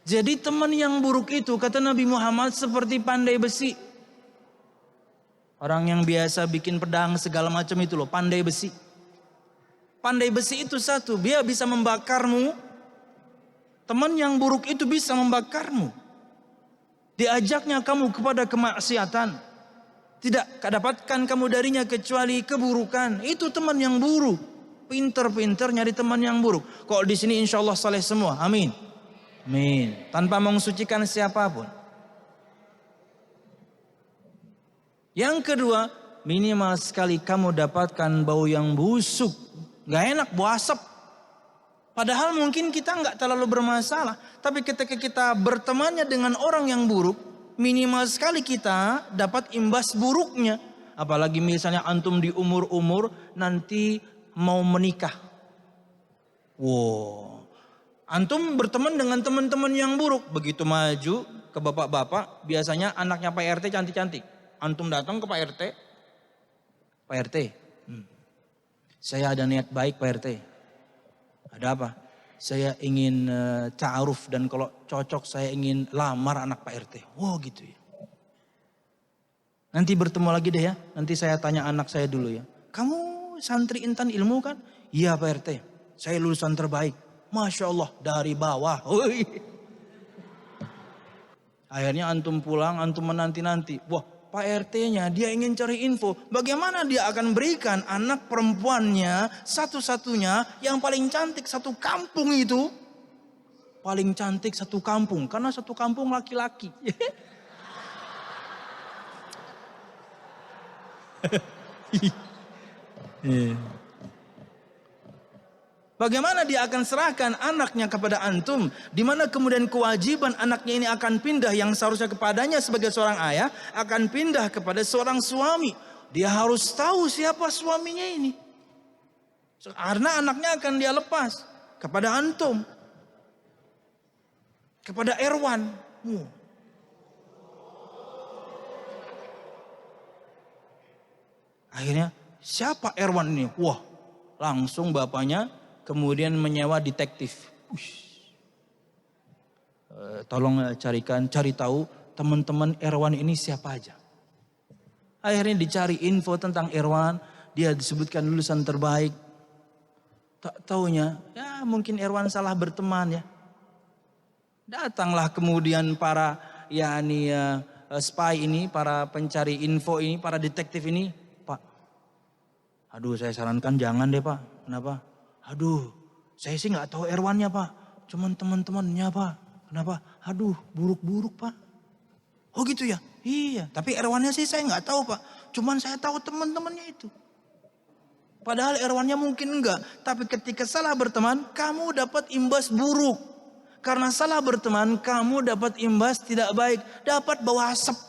Jadi teman yang buruk itu kata Nabi Muhammad seperti pandai besi. Orang yang biasa bikin pedang segala macam itu loh, pandai besi. Pandai besi itu 1, dia bisa membakarmu. Teman yang buruk itu bisa membakarmu. Diajaknya kamu kepada kemaksiatan. Tidak dapatkan kamu darinya kecuali keburukan. Itu teman yang buruk. Pinter-pinter nyari teman yang buruk. Kok di sini insya Allah saleh semua. Amin. Amin. Tanpa mensucikan siapapun. Yang kedua, minimal sekali kamu dapatkan bau yang busuk. Gak enak, bau asap. Padahal mungkin kita nggak terlalu bermasalah. Tapi ketika kita bertemannya dengan orang yang buruk, minimal sekali kita dapat imbas buruknya. Apalagi misalnya antum di umur-umur nanti mau menikah. Wow. Antum berteman dengan teman-teman yang buruk. Begitu maju ke bapak-bapak, biasanya anaknya Pak RT cantik-cantik. Antum datang ke Pak RT. Pak RT, saya ada niat baik Pak RT. Ada apa? Saya ingin ta'aruf dan kalau cocok saya ingin lamar anak Pak RT. Wow gitu ya. Nanti bertemu lagi deh ya. Nanti saya tanya anak saya dulu ya. Kamu santri intan ilmu kan? Iya Pak RT. Saya lulusan terbaik. Masya Allah dari bawah. Akhirnya antum pulang, antum menanti-nanti. Wah Pak RT-nya dia ingin cari info. Bagaimana dia akan berikan anak perempuannya satu-satunya yang paling cantik satu kampung itu. Paling cantik satu kampung. Karena satu kampung laki-laki. Bagaimana dia akan serahkan anaknya kepada antum? Di mana kemudian kewajiban anaknya ini akan pindah yang seharusnya kepadanya sebagai seorang ayah akan pindah kepada seorang suami. Dia harus tahu siapa suaminya ini. Karena anaknya akan dia lepas kepada antum. Kepada Erwan. Akhirnya siapa Erwan ini? Wah, langsung bapaknya kemudian menyewa detektif. Tolong cari tahu teman-teman Erwan ini siapa aja. Akhirnya dicari info tentang Erwan. Dia disebutkan lulusan terbaik. Tak taunya, ya mungkin Erwan salah berteman ya. Datanglah kemudian para spy ini, para pencari info ini, para detektif ini. Pak, aduh saya sarankan jangan deh Pak. Kenapa? Aduh, saya sih nggak tahu Erwannya Pak, cuman teman-temannya Pak. Kenapa? Aduh, buruk-buruk Pak. Oh gitu ya? Iya, tapi Erwannya sih saya nggak tahu Pak. Cuman saya tahu teman-temannya itu. Padahal Erwannya mungkin enggak. Tapi ketika salah berteman, kamu dapat imbas buruk. Karena salah berteman, kamu dapat imbas tidak baik. Dapat bau asap.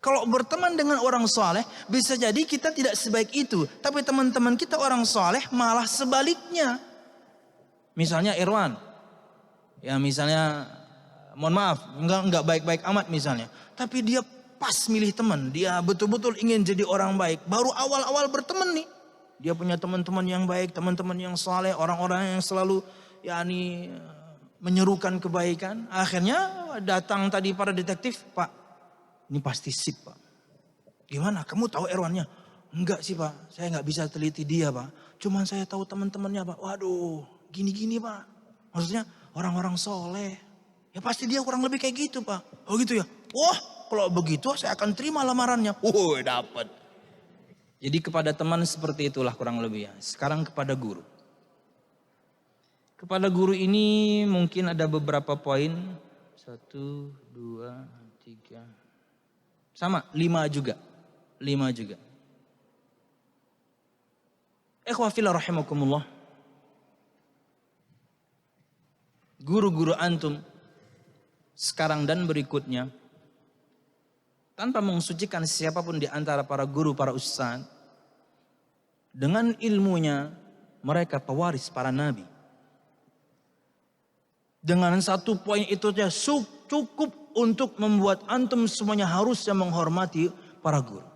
Kalau berteman dengan orang soleh, bisa jadi kita tidak sebaik itu. Tapi teman-teman kita orang soleh malah sebaliknya. Misalnya Irwan. Ya misalnya, mohon maaf, enggak baik-baik amat misalnya. Tapi dia pas milih teman. Dia betul-betul ingin jadi orang baik. Baru awal-awal berteman nih. Dia punya teman-teman yang baik, teman-teman yang soleh. Orang-orang yang selalu menyerukan kebaikan. Akhirnya datang tadi para detektif, Pak. Ini pasti sip Pak. Gimana? Kamu tahu Erwannya? Enggak sih Pak. Saya nggak bisa teliti dia Pak. Cuman saya tahu teman-temannya Pak. Waduh, gini-gini Pak. Maksudnya orang-orang soleh. Ya pasti dia kurang lebih kayak gitu Pak. Oh gitu ya? Wah, kalau begitu saya akan terima lamarannya. Dapat. Jadi kepada teman seperti itulah kurang lebih ya. Sekarang kepada guru. Kepada guru ini mungkin ada beberapa poin. 1, 2, 3... Sama, 5 juga. 5 juga. Ikhwah fillah rahimakumullah. Guru-guru antum sekarang dan berikutnya, tanpa mensucikan siapapun di antara para guru, para ustaz, dengan ilmunya mereka pewaris para nabi. Dengan satu poin itu saja cukup untuk membuat antum semuanya harusnya menghormati para guru.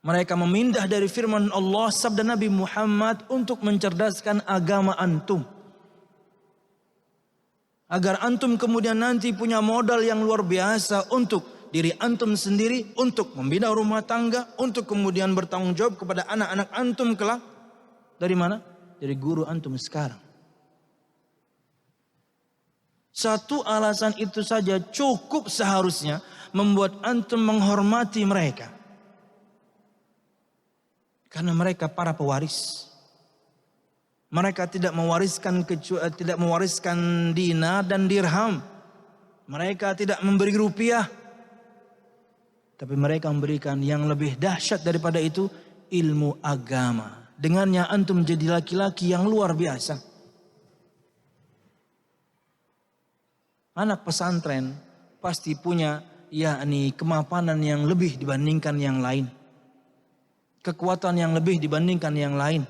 Mereka memindah dari firman Allah sabda Nabi Muhammad untuk mencerdaskan agama antum. Agar antum kemudian nanti punya modal yang luar biasa untuk diri antum sendiri, untuk membina rumah tangga, untuk kemudian bertanggung jawab kepada anak-anak antum kelak. Dari mana? dari guru antum sekarang. Satu alasan itu saja cukup seharusnya membuat antum menghormati mereka. Karena mereka para pewaris. Mereka tidak mewariskan dinar dan dirham. Mereka tidak memberi rupiah. Tapi mereka memberikan yang lebih dahsyat daripada itu, ilmu agama. Dengannya antum menjadi laki-laki yang luar biasa. Anak pesantren pasti punya kemapanan yang lebih dibandingkan yang lain. Kekuatan yang lebih dibandingkan yang lain.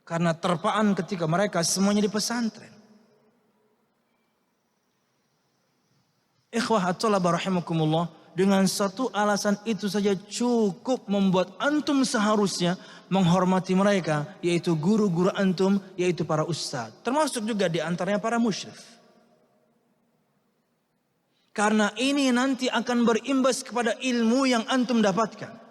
Karena terpaan ketika mereka semuanya di pesantren. Ikhwah at-thalaba rahimakumullah, dengan satu alasan itu saja cukup membuat antum seharusnya menghormati mereka, yaitu guru-guru antum, yaitu para ustadz. Termasuk juga di antaranya para musyrif. Karena ini nanti akan berimbas kepada ilmu yang antum dapatkan.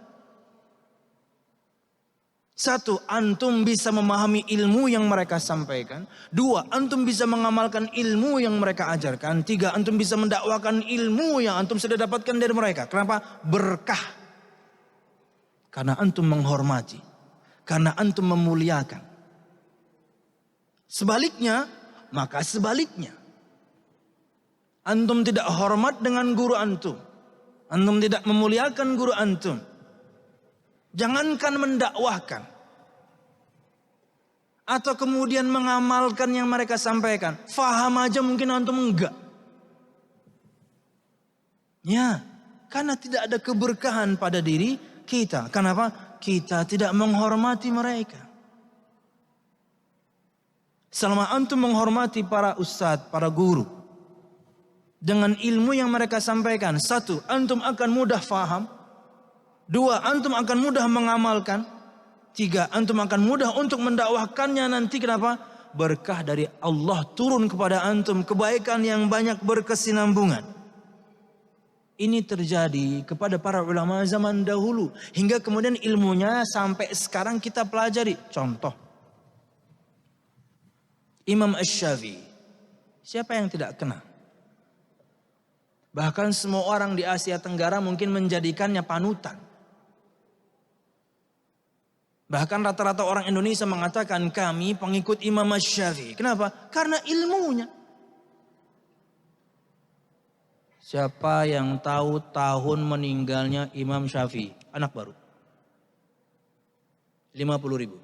Satu, antum bisa memahami ilmu yang mereka sampaikan. Dua, antum bisa mengamalkan ilmu yang mereka ajarkan. Tiga, antum bisa mendakwakan ilmu yang antum sudah dapatkan dari mereka. Kenapa? Berkah. Karena antum menghormati. Karena antum memuliakan. Sebaliknya, maka sebaliknya. Antum tidak hormat dengan guru antum. Antum tidak memuliakan guru antum. Jangankan mendakwahkan. Atau kemudian mengamalkan yang mereka sampaikan. Faham aja mungkin antum enggak. Ya, karena tidak ada keberkahan pada diri kita. Kenapa? Kita tidak menghormati mereka. Selama antum menghormati para ustadz, para guru. Dengan ilmu yang mereka sampaikan. Satu, antum akan mudah faham. Dua, antum akan mudah mengamalkan. Tiga, antum akan mudah untuk mendakwahkannya nanti. Kenapa? Berkah dari Allah turun kepada antum. Kebaikan yang banyak berkesinambungan. Ini terjadi kepada para ulama zaman dahulu. Hingga kemudian ilmunya sampai sekarang kita pelajari. Contoh. Imam Asy-Syafi'i. Siapa yang tidak kenal? Bahkan semua orang di Asia Tenggara mungkin menjadikannya panutan. Bahkan rata-rata orang Indonesia mengatakan kami pengikut Imam Asy-Syafi'i. Kenapa? Karena ilmunya. Siapa yang tahu tahun meninggalnya Imam Syafi'i? Anak baru. 50.000.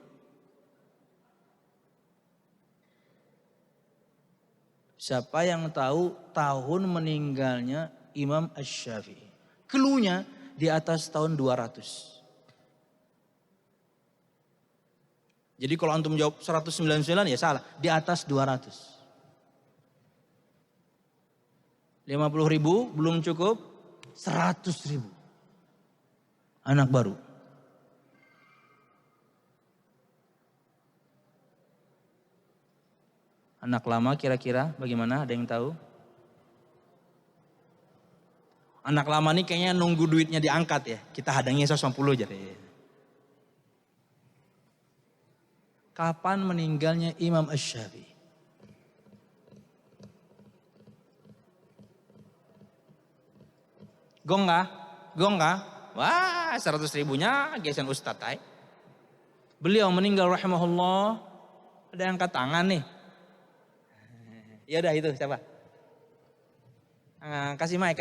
Siapa yang tahu tahun meninggalnya Imam Asy-Syafi'i? Cluenya di atas tahun 200. Jadi kalau antum jawab 199 ya salah. Di atas 200. 50.000 belum cukup. 100.000. Anak baru. Anak lama kira-kira bagaimana? Ada yang tahu? Anak lama nih kayaknya nunggu duitnya diangkat ya. Kita hadangnya 150 aja deh. Kapan meninggalnya Imam Asy-Syafi'i? Gong nggak? Wah, 100.000-nya gesan Ustadz ay. Beliau meninggal rahimahullah. Ada yang angkat tangan nih. Ya udah itu siapa? Kasih mic.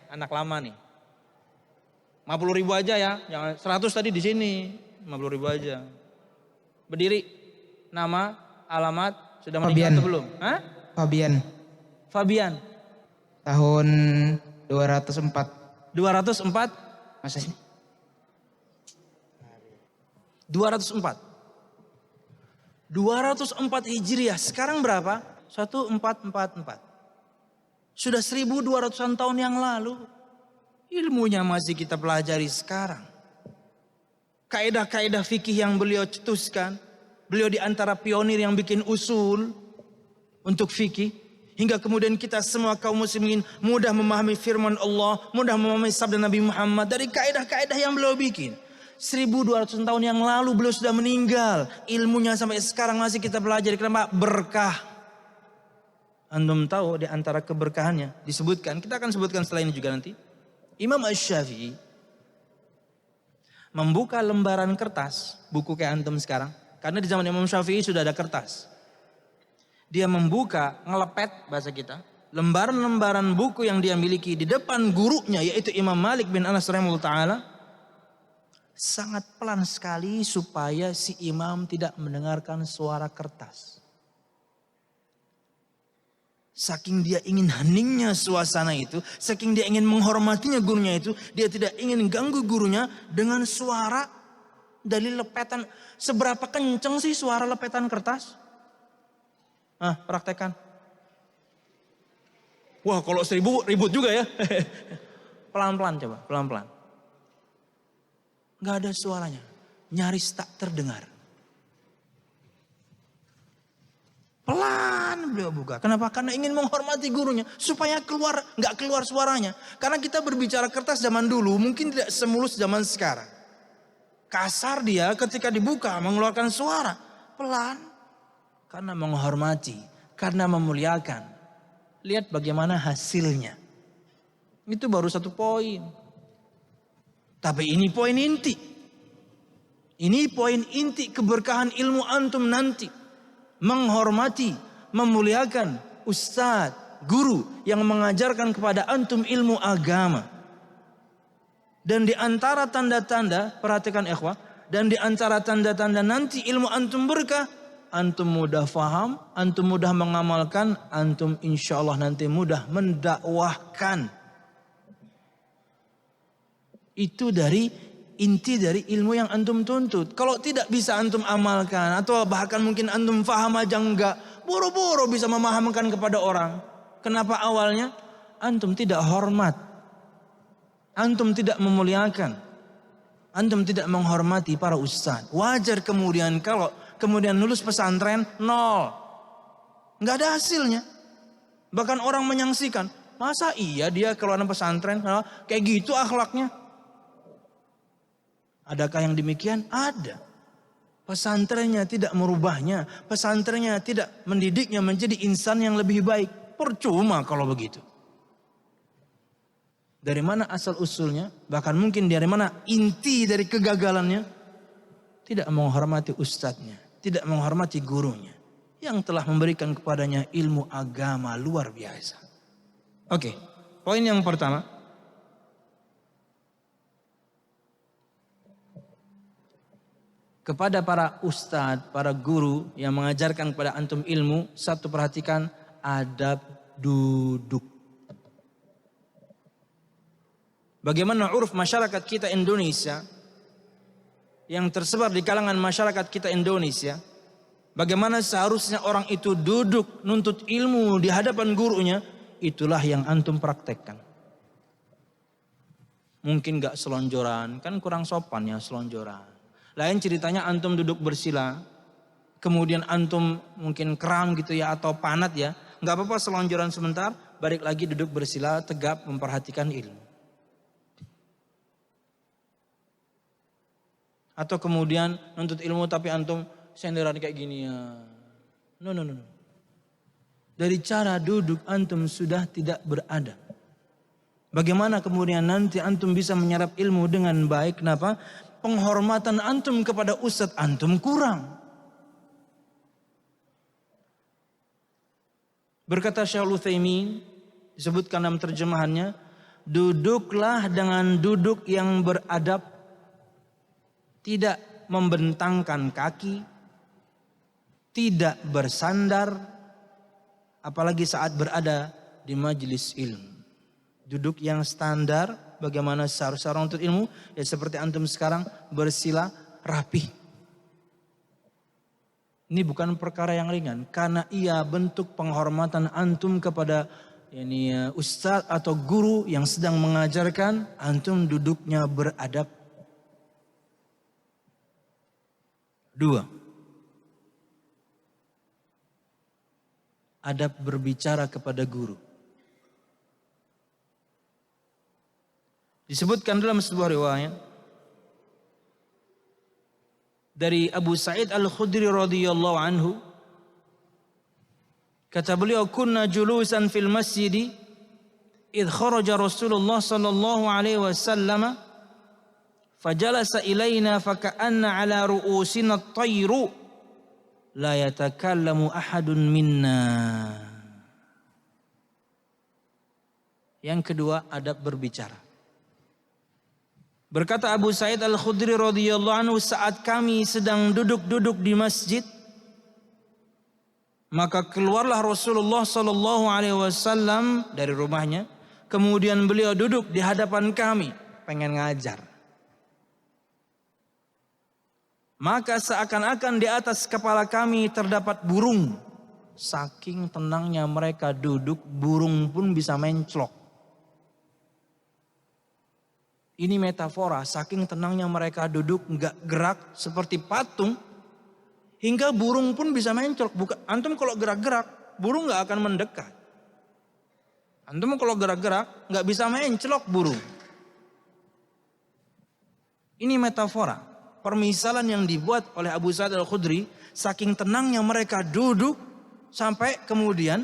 Anak lama nih. 50.000 aja ya. Jangan 100 tadi di sini. 50.000 aja. Berdiri. Nama, alamat, sudah meninggal atau belum? Hah? Fabian. Tahun 204. 204? Masa sih? 204. 204 Hijriah. Sekarang berapa? 1444. Sudah 1200-an tahun yang lalu. Ilmunya masih kita pelajari sekarang. Kaidah-kaidah fikih yang beliau cetuskan. Beliau di antara pionir yang bikin usul untuk fikih. Hingga kemudian kita semua kaum muslimin mudah memahami firman Allah. Mudah memahami sabda Nabi Muhammad. Dari kaidah-kaidah yang beliau bikin. 1.200 tahun yang lalu beliau sudah meninggal. Ilmunya sampai sekarang masih kita pelajari. Kenapa? Berkah. Antum tahu di antara keberkahannya disebutkan, kita akan sebutkan setelah ini juga nanti. Imam Asy-Syafi'i membuka lembaran kertas, buku kayak antum sekarang. Karena di zaman Imam Syafi'i sudah ada kertas. Dia membuka, ngelepet bahasa kita, lembaran-lembaran buku yang dia miliki di depan gurunya, yaitu Imam Malik bin Anas rahimahullah ta'ala. Sangat pelan sekali supaya si imam tidak mendengarkan suara kertas. Saking dia ingin heningnya suasana itu, saking dia ingin menghormatinya gurunya itu, dia tidak ingin ganggu gurunya dengan suara dari lepetan. Seberapa kenceng sih suara lepetan kertas? Praktekkan. Wah, kalau 1.000 ribut juga ya. Pelan-pelan coba, pelan-pelan. Gak ada suaranya, nyaris tak terdengar. Pelan beliau buka. Kenapa? Karena ingin menghormati gurunya supaya nggak keluar suaranya. Karena kita berbicara kertas zaman dulu mungkin tidak semulus zaman sekarang. Kasar dia ketika dibuka mengeluarkan suara. Pelan. Karena menghormati, karena memuliakan. Lihat bagaimana hasilnya. Itu baru satu poin. Tapi ini poin inti. Ini poin inti keberkahan ilmu antum nanti. Menghormati, memuliakan ustadz, guru yang mengajarkan kepada antum ilmu agama. Dan di antara tanda-tanda, perhatikan ikhwah, dan di antara tanda-tanda nanti ilmu antum berkah, antum mudah faham, antum mudah mengamalkan, antum insya Allah nanti mudah mendakwahkan. Itu dari inti dari ilmu yang antum tuntut. Kalau tidak bisa antum amalkan atau bahkan mungkin antum faham aja enggak, boro-boro bisa memahamkan kepada orang. Kenapa awalnya? Antum tidak hormat. Antum tidak memuliakan. Antum tidak menghormati para ustaz. Wajar kemudian kalau kemudian lulus pesantren nol. Enggak ada hasilnya. Bahkan orang menyaksikan, masa iya dia keluar pesantren kayak gitu akhlaknya? Adakah yang demikian? Ada. Pesantrennya tidak merubahnya. Pesantrennya tidak mendidiknya menjadi insan yang lebih baik. Percuma kalau begitu. Dari mana asal usulnya? Bahkan mungkin dari mana inti dari kegagalannya? Tidak menghormati ustadznya. Tidak menghormati gurunya. Yang telah memberikan kepadanya ilmu agama luar biasa. Oke, poin yang pertama. Kepada para ustadz, para guru yang mengajarkan kepada antum ilmu, satu perhatikan adab duduk. Bagaimana uruf masyarakat kita Indonesia yang tersebar di kalangan masyarakat kita Indonesia, bagaimana seharusnya orang itu duduk nuntut ilmu di hadapan gurunya, itulah yang antum praktekkan. Mungkin gak selonjoran, kan kurang sopan ya selonjoran. Lain ceritanya antum duduk bersila, kemudian antum mungkin kram gitu ya atau panat ya, nggak apa-apa selonjoran sebentar, balik lagi duduk bersila tegap memperhatikan ilmu. Atau kemudian nuntut ilmu tapi antum senderan kayak gini ya, no. Dari cara duduk antum sudah tidak beradab. Bagaimana kemudian nanti antum bisa menyerap ilmu dengan baik? Kenapa? Penghormatan antum kepada ustadz antum kurang. Berkata Syekh Utsaimin, disebutkan dalam terjemahannya, duduklah dengan duduk yang beradab, tidak membentangkan kaki, tidak bersandar, apalagi saat berada di majelis ilmu. Duduk yang standar, bagaimana seharusnya orang untuk ilmu, ya seperti antum sekarang bersila rapi. Ini bukan perkara yang ringan, karena ia bentuk penghormatan antum kepada ustaz atau guru yang sedang mengajarkan, antum duduknya beradab. 2. Adab berbicara kepada guru. Disebutkan dalam sebuah riwayat, dari Abu Sa'id Al-Khudri radhiyallahu anhu, kata beliau, kunna julusan fil masjid idh kharaja Rasulullah sallallahu alaihi wasallam fajalasa ilaina faka'anna ala ru'usina at-tayru la yatakallamu ahadun minna. Yang kedua, adab berbicara. Berkata Abu Sa'id Al-Khudri radhiyallahu anhu, saat kami sedang duduk-duduk di masjid, maka keluarlah Rasulullah sallallahu alaihi wasallam dari rumahnya, kemudian beliau duduk di hadapan kami, pengen ngajar. Maka seakan-akan di atas kepala kami terdapat burung. Saking tenangnya mereka duduk, burung pun bisa menclok. Ini metafora, saking tenangnya mereka duduk, nggak gerak seperti patung, hingga burung pun bisa menclok. Antum kalau gerak-gerak, burung nggak akan mendekat. Antum kalau gerak-gerak, nggak bisa menclok burung. Ini metafora. Permisalan yang dibuat oleh Abu Sa'id Al-Khudri, saking tenangnya mereka duduk, sampai kemudian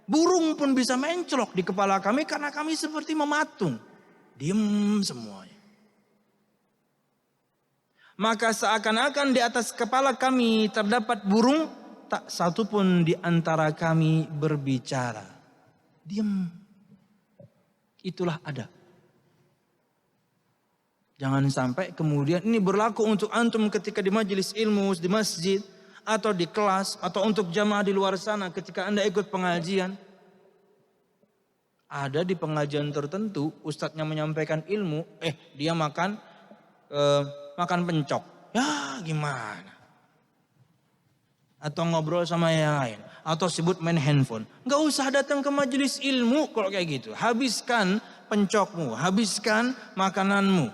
burung pun bisa mencolok di kepala kami karena kami seperti mematung. Diam semuanya. Maka seakan-akan di atas kepala kami terdapat burung, tak satu pun di antara kami berbicara. Diam. Itulah adab. Jangan sampai kemudian ini berlaku untuk antum ketika di majelis ilmu, di masjid, atau di kelas, atau untuk jamaah di luar sana ketika anda ikut pengajian. Ada di pengajian tertentu, ustadznya menyampaikan ilmu, dia makan pencok. Ya gimana? Atau ngobrol sama yang lain, atau sibuk main handphone. Gak usah datang ke majelis ilmu kalau kayak gitu. Habiskan pencokmu, habiskan makananmu.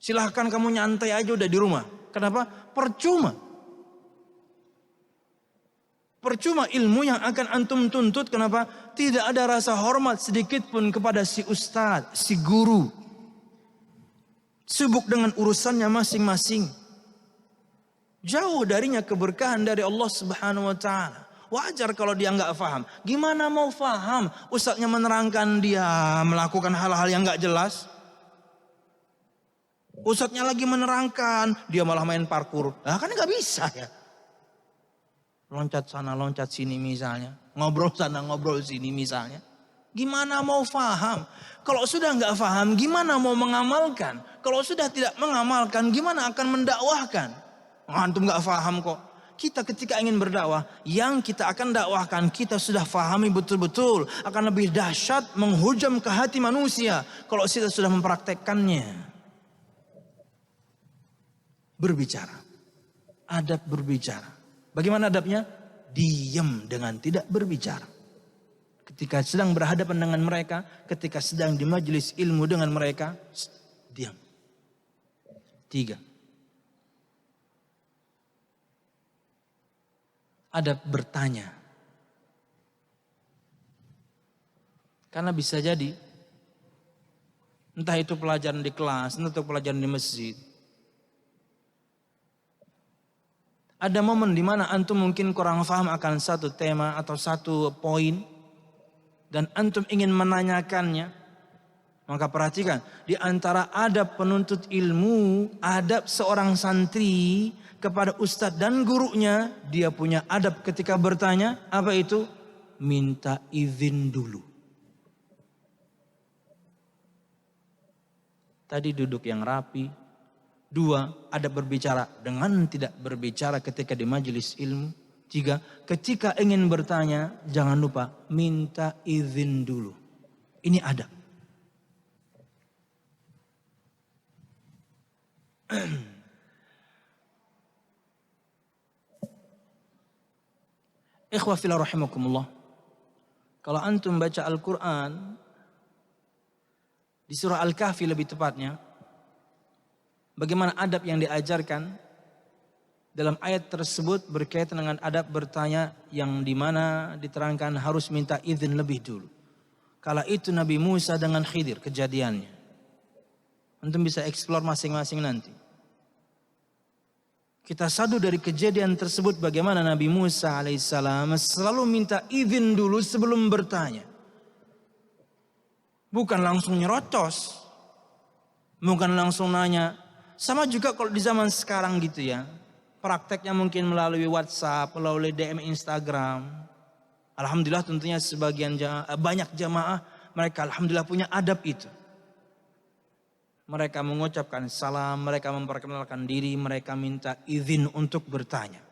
Silahkan kamu nyantai aja udah di rumah. Kenapa? Percuma. Percuma ilmu yang akan antum tuntut. Kenapa? Tidak ada rasa hormat sedikit pun kepada si ustadz, si guru. Sibuk dengan urusannya masing-masing. Jauh darinya keberkahan dari Allah Subhanahu wa ta'ala. Wajar kalau dia nggak paham. Gimana mau paham? Ustadznya menerangkan, dia melakukan hal-hal yang nggak jelas. Ustadznya lagi menerangkan, dia malah main parkur. Nah kan nggak bisa ya. Loncat sana, loncat sini misalnya. Ngobrol sana, ngobrol sini misalnya. Gimana mau paham? Kalau sudah nggak paham, gimana mau mengamalkan? Kalau sudah tidak mengamalkan, gimana akan mendakwahkan? Antum nggak paham kok. Kita ketika ingin berdakwah, yang kita akan dakwahkan kita sudah pahami betul-betul. Akan lebih dahsyat menghujam ke hati manusia kalau kita sudah mempraktekkannya. Berbicara. Adab berbicara. Bagaimana adabnya? Diam dengan tidak berbicara. Ketika sedang berhadapan dengan mereka, ketika sedang di majelis ilmu dengan mereka, diam. 3. Adab bertanya. Karena bisa jadi, entah itu pelajaran di kelas, entah itu pelajaran di masjid, ada momen di mana antum mungkin kurang paham akan satu tema atau satu poin dan antum ingin menanyakannya. Maka perhatikan, di antara adab penuntut ilmu, adab seorang santri kepada ustadz dan gurunya, dia punya adab ketika bertanya. Apa itu? Minta izin dulu. Tadi duduk yang rapi. 2, adab berbicara dengan tidak berbicara ketika di majelis ilmu. 3, ketika ingin bertanya, jangan lupa minta izin dulu. Ini adab. Ikhwah fillah rahimakumullah. Kalau antum baca Al-Quran, di surah Al-Kahfi lebih tepatnya, bagaimana adab yang diajarkan dalam ayat tersebut berkaitan dengan adab bertanya yang dimana diterangkan harus minta izin lebih dulu. Kala itu Nabi Musa dengan Khidir kejadiannya. Antum bisa eksplor masing-masing nanti. Kita sadu dari kejadian tersebut bagaimana Nabi Musa alaihissalam selalu minta izin dulu sebelum bertanya. Bukan langsung nyerocos. Bukan langsung nanya. Sama juga kalau di zaman sekarang gitu ya. Prakteknya mungkin melalui WhatsApp, melalui DM Instagram. Alhamdulillah tentunya sebagian banyak jamaah mereka alhamdulillah punya adab itu. Mereka mengucapkan salam, mereka memperkenalkan diri, mereka minta izin untuk bertanya.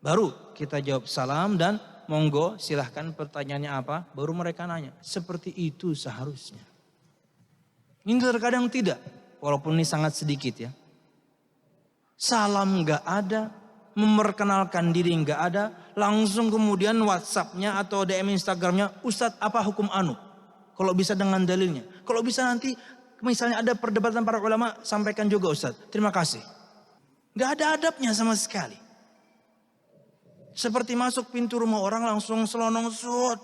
Baru kita jawab salam dan monggo silahkan pertanyaannya apa, baru mereka nanya. Seperti itu seharusnya. Ini terkadang tidak, walaupun ini sangat sedikit ya. Salam nggak ada, memperkenalkan diri nggak ada, langsung kemudian WhatsApp-nya atau DM Instagram-nya, Ustadz apa hukum anu? Kalau bisa dengan dalilnya, kalau bisa nanti misalnya ada perdebatan para ulama, sampaikan juga Ustadz. Terima kasih. Gak ada adabnya sama sekali. Seperti masuk pintu rumah orang langsung selonong sut.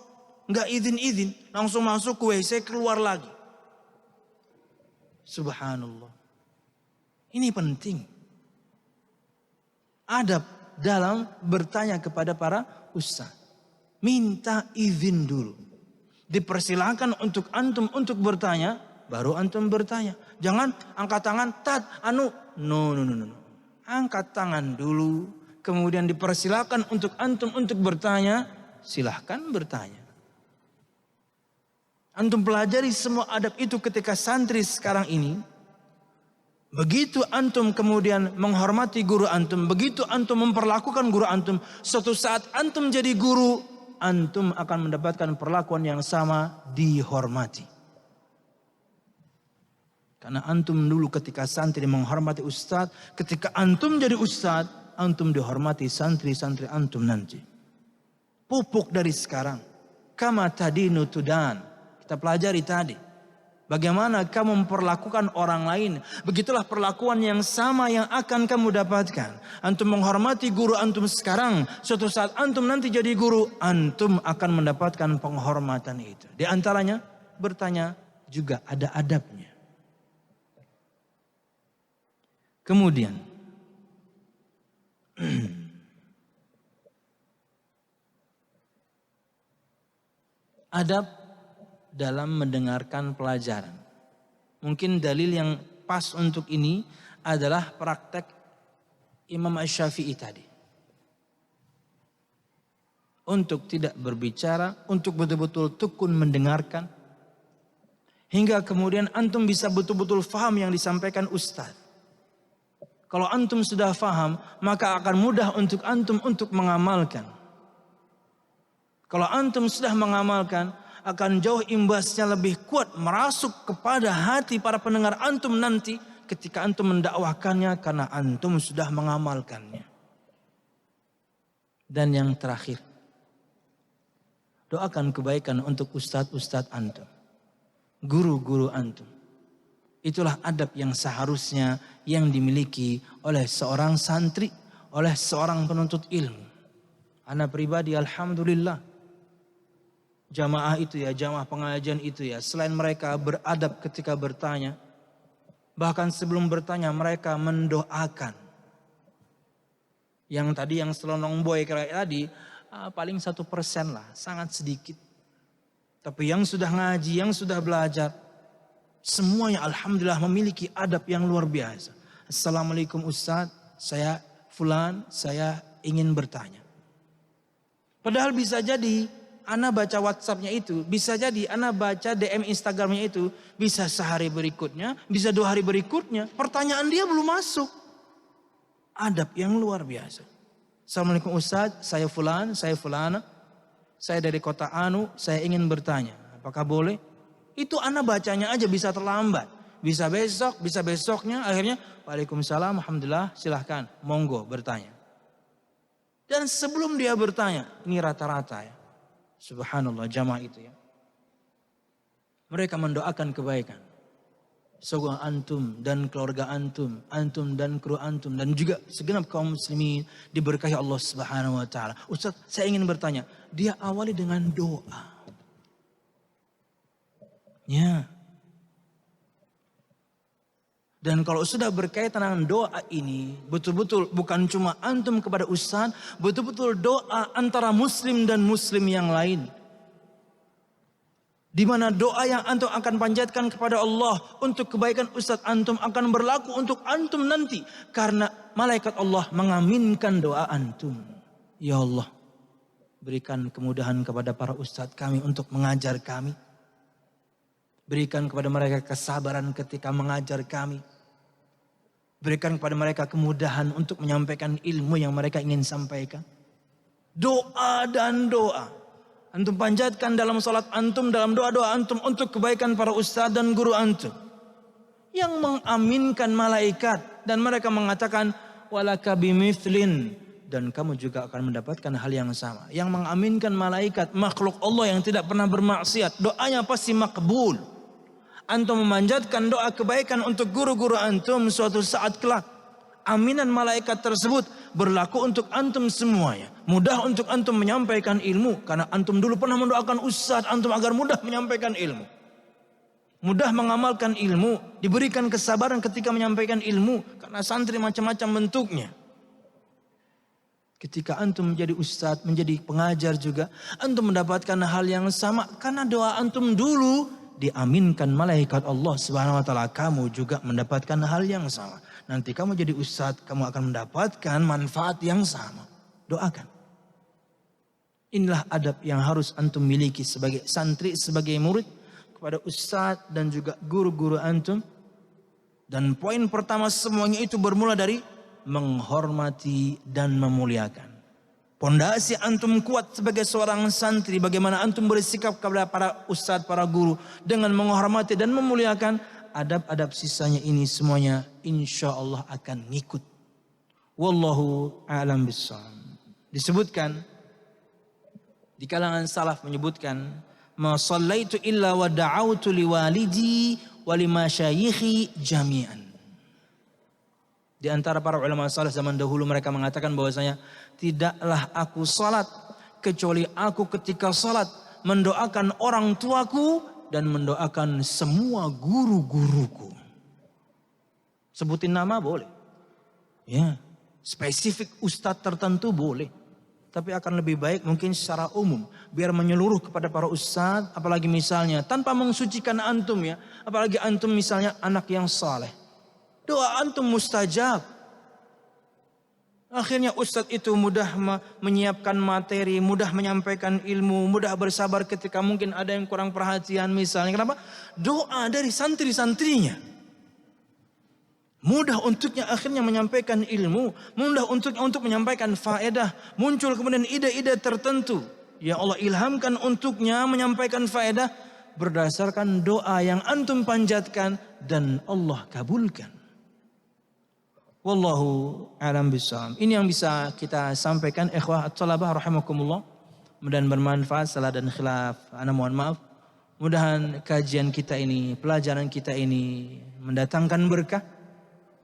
Gak izin-izin. Langsung masuk ke WC keluar lagi. Subhanallah. Ini penting. Adab dalam bertanya kepada para ustadz. Minta izin dulu. Dipersilakan untuk antum untuk bertanya. Baru antum bertanya. Jangan angkat tangan, no. Angkat tangan dulu. Kemudian dipersilakan untuk antum untuk bertanya. Silahkan bertanya. Antum pelajari semua adab itu ketika santri sekarang ini. Begitu antum kemudian menghormati guru antum. Begitu antum memperlakukan guru antum. Suatu saat antum jadi guru. Antum akan mendapatkan perlakuan yang sama, dihormati. Karena antum dulu ketika santri menghormati ustadz, ketika antum jadi ustadz, antum dihormati santri-santri antum nanti. Pupuk dari sekarang. Kama tadinu tudan. Kita pelajari tadi. Bagaimana kamu memperlakukan orang lain. Begitulah perlakuan yang sama yang akan kamu dapatkan. Antum menghormati guru antum sekarang. Suatu saat antum nanti jadi guru. Antum akan mendapatkan penghormatan itu. Di antaranya bertanya juga ada adabnya. Kemudian adab dalam mendengarkan pelajaran. Mungkin dalil yang pas untuk ini adalah praktek Imam Asy-Syafi'i tadi. Untuk tidak berbicara, untuk betul-betul tekun mendengarkan. Hingga kemudian antum bisa betul-betul faham yang disampaikan ustaz. Kalau antum sudah faham, maka akan mudah untuk antum untuk mengamalkan. Kalau antum sudah mengamalkan, akan jauh imbasnya lebih kuat merasuk kepada hati para pendengar antum nanti ketika antum mendakwahkannya karena antum sudah mengamalkannya. Dan yang terakhir, doakan kebaikan untuk ustadz-ustadz antum, guru-guru antum. Itulah adab yang seharusnya yang dimiliki oleh seorang santri, oleh seorang penuntut ilmu. Ana pribadi alhamdulillah. Jamaah itu ya, jamaah pengajian itu ya. Selain mereka beradab ketika bertanya. Bahkan sebelum bertanya mereka mendoakan. Yang tadi yang selonong boy kayak tadi paling 1% lah, sangat sedikit. Tapi yang sudah ngaji, yang sudah belajar. Semuanya alhamdulillah memiliki adab yang luar biasa. Assalamualaikum Ustaz, saya fulan, saya ingin bertanya. Padahal bisa jadi ana baca WhatsAppnya itu, bisa jadi ana baca DM Instagramnya itu, bisa sehari berikutnya, bisa 2 hari berikutnya, pertanyaan dia belum masuk. Adab yang luar biasa. Assalamualaikum Ustaz, saya fulan, saya fulana, saya dari kota anu, saya ingin bertanya, apakah boleh? Itu ana bacanya aja bisa terlambat. Bisa besok, bisa besoknya. Akhirnya waalaikumsalam, alhamdulillah, silahkan. Monggo bertanya. Dan sebelum dia bertanya, ini rata-rata ya. Subhanallah jamaah itu ya. Mereka mendoakan kebaikan. Semoga antum dan keluarga antum, antum dan kru antum. Dan juga segenap kaum muslimin diberkahi Allah subhanahu wa ta'ala. Ustaz saya ingin bertanya. Dia awali dengan doa. Ya. Dan kalau sudah berkaitan dengan doa ini, betul-betul bukan cuma antum kepada ustaz, betul-betul doa antara muslim dan muslim yang lain. Di mana doa yang antum akan panjatkan kepada Allah untuk kebaikan ustaz antum akan berlaku untuk antum nanti. Karena malaikat Allah mengaminkan doa antum. Ya Allah, berikan kemudahan kepada para ustaz kami untuk mengajar kami. Berikan kepada mereka kesabaran ketika mengajar kami. Berikan kepada mereka kemudahan untuk menyampaikan ilmu yang mereka ingin sampaikan. Doa dan doa. Antum panjatkan dalam salat antum, dalam doa-doa antum untuk kebaikan para ustaz dan guru antum. Yang mengaminkan malaikat. Dan mereka mengatakan, walaka bimithlin. Dan kamu juga akan mendapatkan hal yang sama. Yang mengaminkan malaikat, makhluk Allah yang tidak pernah bermaksiat. Doanya pasti makbul. Antum memanjatkan doa kebaikan untuk guru-guru antum suatu saat kelak. Aminan malaikat tersebut berlaku untuk antum semuanya. Mudah untuk antum menyampaikan ilmu. Karena antum dulu pernah mendoakan ustaz antum agar mudah menyampaikan ilmu. Mudah mengamalkan ilmu. Diberikan kesabaran ketika menyampaikan ilmu. Karena santri macam-macam bentuknya. Ketika antum menjadi ustaz, menjadi pengajar juga. Antum mendapatkan hal yang sama. Karena doa antum dulu diaminkan malaikat Allah Subhanahu wa taala, kamu juga mendapatkan hal yang sama. Nanti kamu jadi ustaz, kamu akan mendapatkan manfaat yang sama. Doakan. Inilah adab yang harus antum miliki sebagai santri, sebagai murid kepada ustaz dan juga guru-guru antum. Dan poin pertama semuanya itu bermula dari menghormati dan memuliakan. Pondasi antum kuat sebagai seorang santri, bagaimana antum bersikap kepada para ustadz, para guru dengan menghormati dan memuliakan, adab-adab sisanya ini semuanya insya Allah akan ngikut. Wallahu a'lam bissawab. Disebutkan di kalangan salaf menyebutkan, ma shallaitu illa wa da'autu liwalidi wa limasyayikhi jami'an. Di antara para ulama salaf zaman dahulu mereka mengatakan bahwasanya tidaklah aku salat kecuali aku ketika salat mendoakan orang tuaku dan mendoakan semua guru-guruku. Sebutin nama boleh. Ya, spesifik ustadz tertentu boleh. Tapi akan lebih baik mungkin secara umum biar menyeluruh kepada para ustadz, apalagi misalnya tanpa mensucikan antum ya, apalagi antum misalnya anak yang saleh. Doa antum mustajab. Akhirnya ustadz itu mudah menyiapkan materi, mudah menyampaikan ilmu, mudah bersabar ketika mungkin ada yang kurang perhatian misalnya. Kenapa? Doa dari santri-santrinya. Mudah untuknya akhirnya menyampaikan ilmu, mudah untuknya untuk menyampaikan faedah. Muncul kemudian ide-ide tertentu. Ya Allah ilhamkan untuknya menyampaikan faedah berdasarkan doa yang antum panjatkan dan Allah kabulkan. Wallahu a'lam bishawab. Ini yang bisa kita sampaikan ikhwah at-talabah rahimakumullah. Mudah-mudahan bermanfaat, salah dan khilaf ana mohon maaf. Mudah-mudahan kajian kita ini, pelajaran kita ini mendatangkan berkah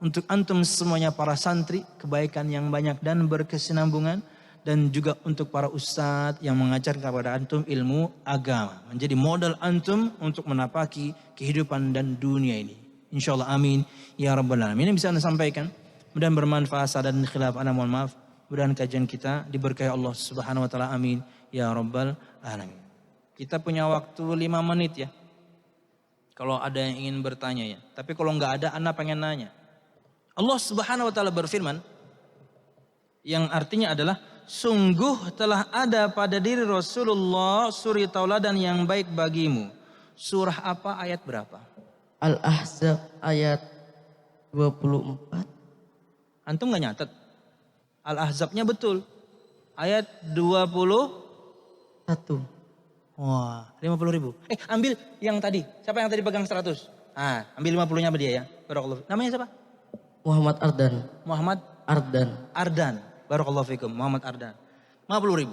untuk antum semuanya para santri, kebaikan yang banyak dan berkesinambungan, dan juga untuk para ustadz yang mengajar kepada antum ilmu agama, menjadi modal antum untuk menapaki kehidupan dan dunia ini. Insyaallah amin ya rabbal alamin. Ini bisa anda sampaikan. Mudah-mudahan bermanfaat, salah dan khilaf ana mohon maaf. Mudah-mudahan kajian kita diberkahi Allah Subhanahu wa taala, amin ya rabbal alamin. Kita punya waktu 5 menit ya. Kalau ada yang ingin bertanya ya. Tapi kalau enggak ada, ana pengen nanya. Allah Subhanahu wa taala berfirman yang artinya adalah sungguh telah ada pada diri Rasulullah suri tauladan yang baik bagimu. Surah apa, ayat berapa? Al-Ahzab ayat 24. Antum gak nyatet? Al-Ahzabnya betul. Ayat 21. Wah, 50.000. Ambil yang tadi. Siapa yang tadi pegang 100? Ambil 50-nya sama dia ya. Barakallahu. Namanya siapa? Muhammad Ardan. Muhammad Ardan. Barakallahu fikum. Muhammad Ardan. 50.000.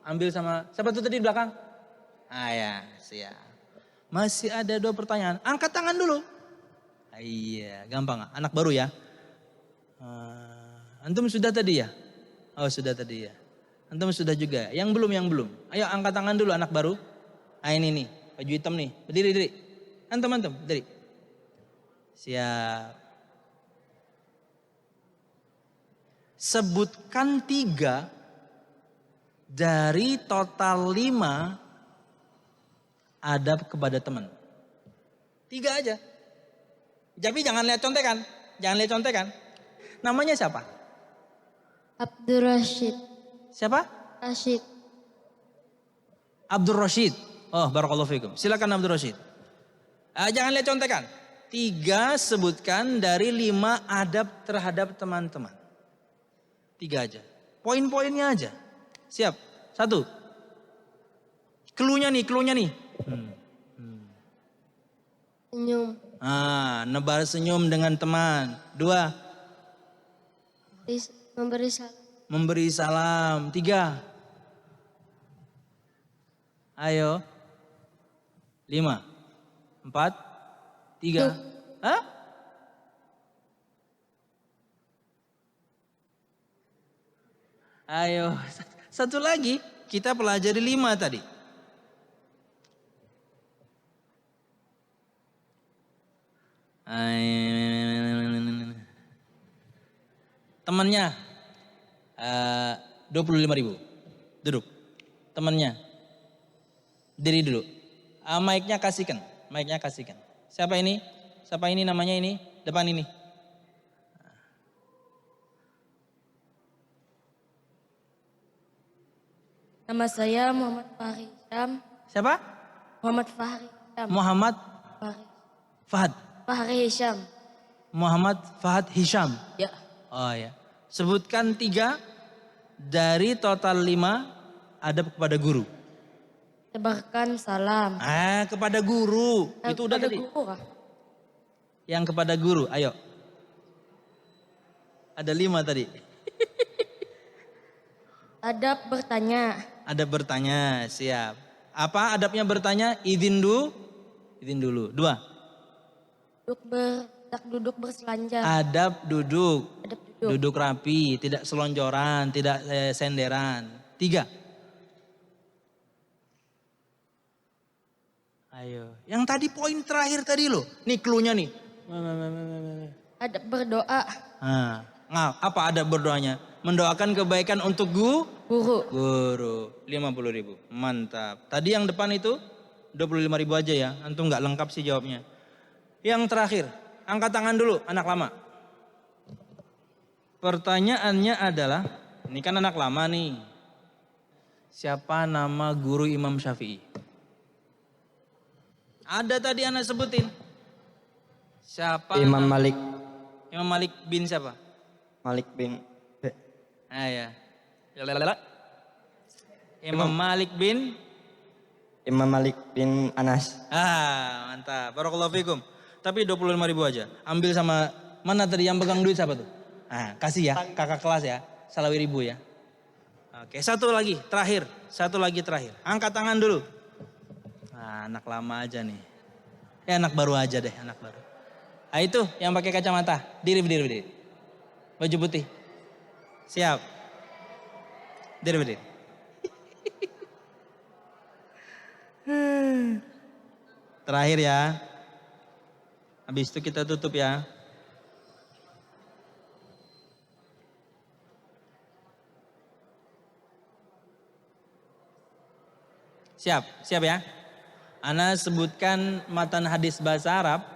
Ambil sama siapa tuh tadi di belakang? Ya, siap. Masih ada 2 pertanyaan. Angkat tangan dulu. Iya, gampang. Anak baru ya. Antum sudah tadi ya? Oh, sudah tadi ya. Antum sudah juga. Yang belum. Ayo angkat tangan dulu anak baru. Ini nih, baju hitam nih. Berdiri. Antum, berdiri. Siap. Sebutkan 3 dari total 5 adab kepada teman. 3 aja. Tapi jangan lihat contekan. Jangan lihat contekan. Namanya siapa? Abdul Rashid. Siapa? Rashid. Abdul Rashid. Oh, barakallahu fikum. Silakan Abdul Rashid. Jangan lihat contekan. 3 sebutkan dari 5 adab terhadap teman-teman. 3 aja. Poin-poinnya aja. Siap. 1. Cluenya nih. Senyum. Nebar senyum dengan teman. 2. Memberi salam. Memberi salam. 3. Ayo. 5. 4. 3. Hah? Ayo. 1 lagi. Kita pelajari 5 tadi. Temannya 25.000. Duduk. Temannya. Diri dulu. Mic-nya kasihkan. Siapa ini? Siapa ini namanya ini? Depan ini. Nama saya Muhammad Fahri Hisham. Siapa? Muhammad Fahri Hisham. Muhammad Fahad. Fahri Hisham. Muhammad Fahad Hisham. Ya. Oh ya. Sebutkan 3 dari total 5 adab kepada guru. Tebarkan salam. Kepada guru. Itu udah Kepada tadi. guru kah? Yang kepada guru, ayo. Ada 5 tadi. Adab bertanya. Adab bertanya, siap. Apa adabnya bertanya? Izin dulu. 2. Duduk berselancar. Adab duduk. Adab duduk. Duduk rapi, tidak selonjoran, tidak senderan. 3. Ayo, yang tadi poin terakhir tadi loh. Nih cluenya nih. Adab berdoa. Apa adab berdoanya? Mendoakan kebaikan untuk Guru. 50.000. Mantap. Tadi yang depan itu 25.000 aja ya. Antum nggak lengkap sih jawabnya. Yang terakhir, angkat tangan dulu anak lama. Pertanyaannya adalah, ini kan anak lama nih. Siapa nama guru Imam Syafi'i? Ada tadi anak sebutin. Siapa? Imam Malik. Imam Malik bin siapa? Malik bin Ya. Imam Malik bin Anas. Mantap. Barakallahu fikum. Tapi 25.000 aja. Ambil sama mana tadi yang pegang duit siapa tuh? Kasih ya, kakak kelas ya. Salawi ribu ya. Oke, satu lagi terakhir. Angkat tangan dulu. Anak lama aja nih. Anak baru aja deh, anak baru. Itu yang pakai kacamata. Diri. Baju putih. Siap. Diri. Terakhir ya. Habis itu kita tutup ya. Siap ya. Ana sebutkan matan hadis bahasa Arab.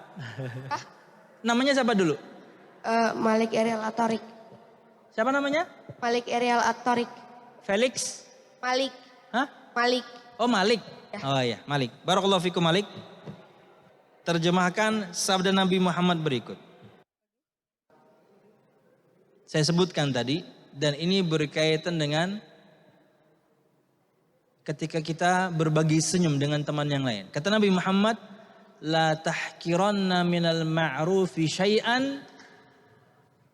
Namanya siapa dulu? Malik Erial Atorik. Siapa namanya? Malik Erial Atorik. Felix? Malik. Hah? Malik. Oh Malik. Ya. Oh iya Malik. Barakallahu fikum Malik. Terjemahkan sabda Nabi Muhammad berikut. Saya sebutkan tadi dan ini berkaitan dengan ketika kita berbagi senyum dengan teman yang lain. Kata Nabi Muhammad, la tahkiranna minal ma'rufi syai'an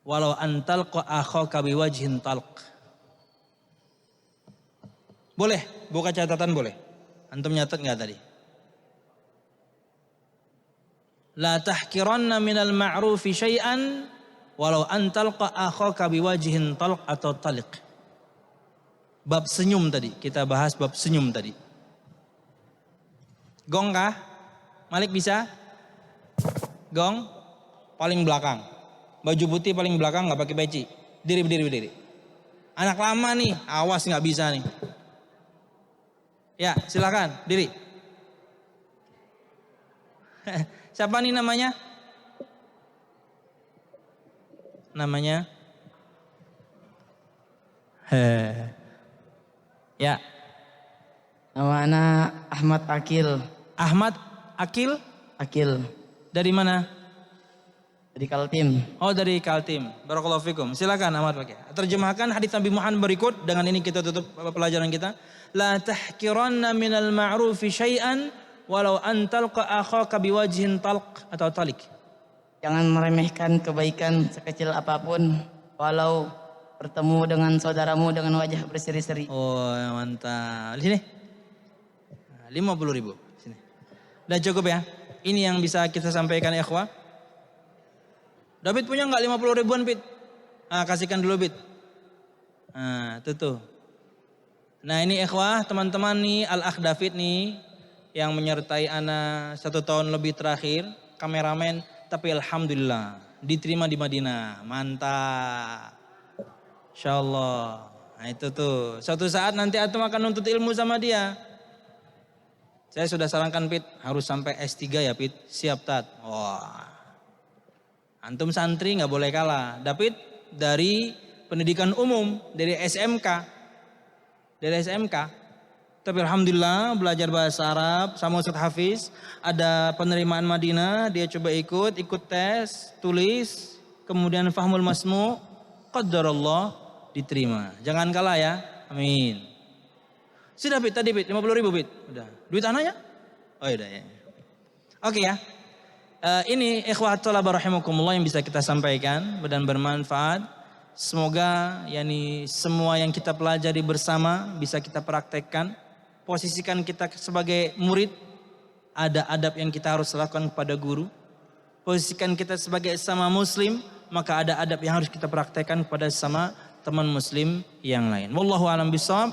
walau antalqa akhaka biwajhin talq. Boleh, buka catatan boleh. Antum nyatet enggak tadi? La tahkiranna minal ma'rufi syai'an walau antalqa akhaka biwajhin talq atau taliq. Bab senyum tadi, kita bahas bab senyum tadi. Gong kah? Malik bisa? Gong? Paling belakang. Baju putih paling belakang, nggak pakai peci. Diri. Anak lama nih, awas nggak bisa nih. Ya, silakan diri. Siapa nih namanya? Namanya? Ya, Nama anak Ahmad Akil. Ahmad Akil. Akil Dari mana? dari Kaltim. Oh, dari Kaltim. Barakallahu fikum. Silakan Ahmad pakai. Terjemahkan hadis Nabi Muhammad berikut. Dengan ini kita tutup pelajaran kita. La tahkiranna minal ma'rufi syai'an walau an talqa akhaka biwajhin talq atau talik. Jangan meremehkan kebaikan sekecil apapun, walau bertemu dengan saudaramu dengan wajah berseri-seri. Oh, mantap. Di sini. 50.000. Sini. Udah cukup ya. Ini yang bisa kita sampaikan ya, ikhwah. David punya nggak 50 ribuan, Pit? Kasihkan dulu, Pit. Itu tuh. Nah, ini ikhwah, teman-teman nih, Al-Akh David nih, yang menyertai ana 1 tahun lebih terakhir, kameramen, tapi alhamdulillah diterima di Madinah. Mantap. Insyaallah. Nah, itu tuh. Suatu saat nanti antum akan nuntut ilmu sama dia. Saya sudah sarankan, Pit, harus sampai S3 ya, Pit. Siap, Tat. Wah. Antum santri nggak boleh kalah. David dari pendidikan umum, dari SMK. Dari SMK. Tapi alhamdulillah belajar bahasa Arab sama Ustaz Hafiz. Ada penerimaan Madinah, dia coba ikut tes, tulis. Kemudian fahmul masmu, qadarullah, diterima. Jangan kalah ya, amin. Sudah, Pit, tadi, Pit, 50.000, Pit. Udah. Duit anaknya? Oh, udah ya. Oke ya. Ini ikhwat thalabah rahimakumullah yang bisa kita sampaikan dan bermanfaat. Semoga semua yang kita pelajari bersama bisa kita praktekkan. Posisikan kita sebagai murid, ada adab yang kita harus lakukan kepada guru. Posisikan kita sebagai sama muslim, maka ada adab yang harus kita praktekkan kepada sama teman muslim yang lain. Wallahu a'lam bishawab.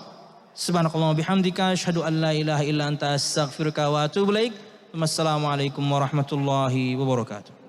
Subhanakallahumma bihamdika asyhadu an la ilaha illa anta astaghfiruka wa atubu ilaik. Wassalamualaikum warahmatullahi wabarakatuh.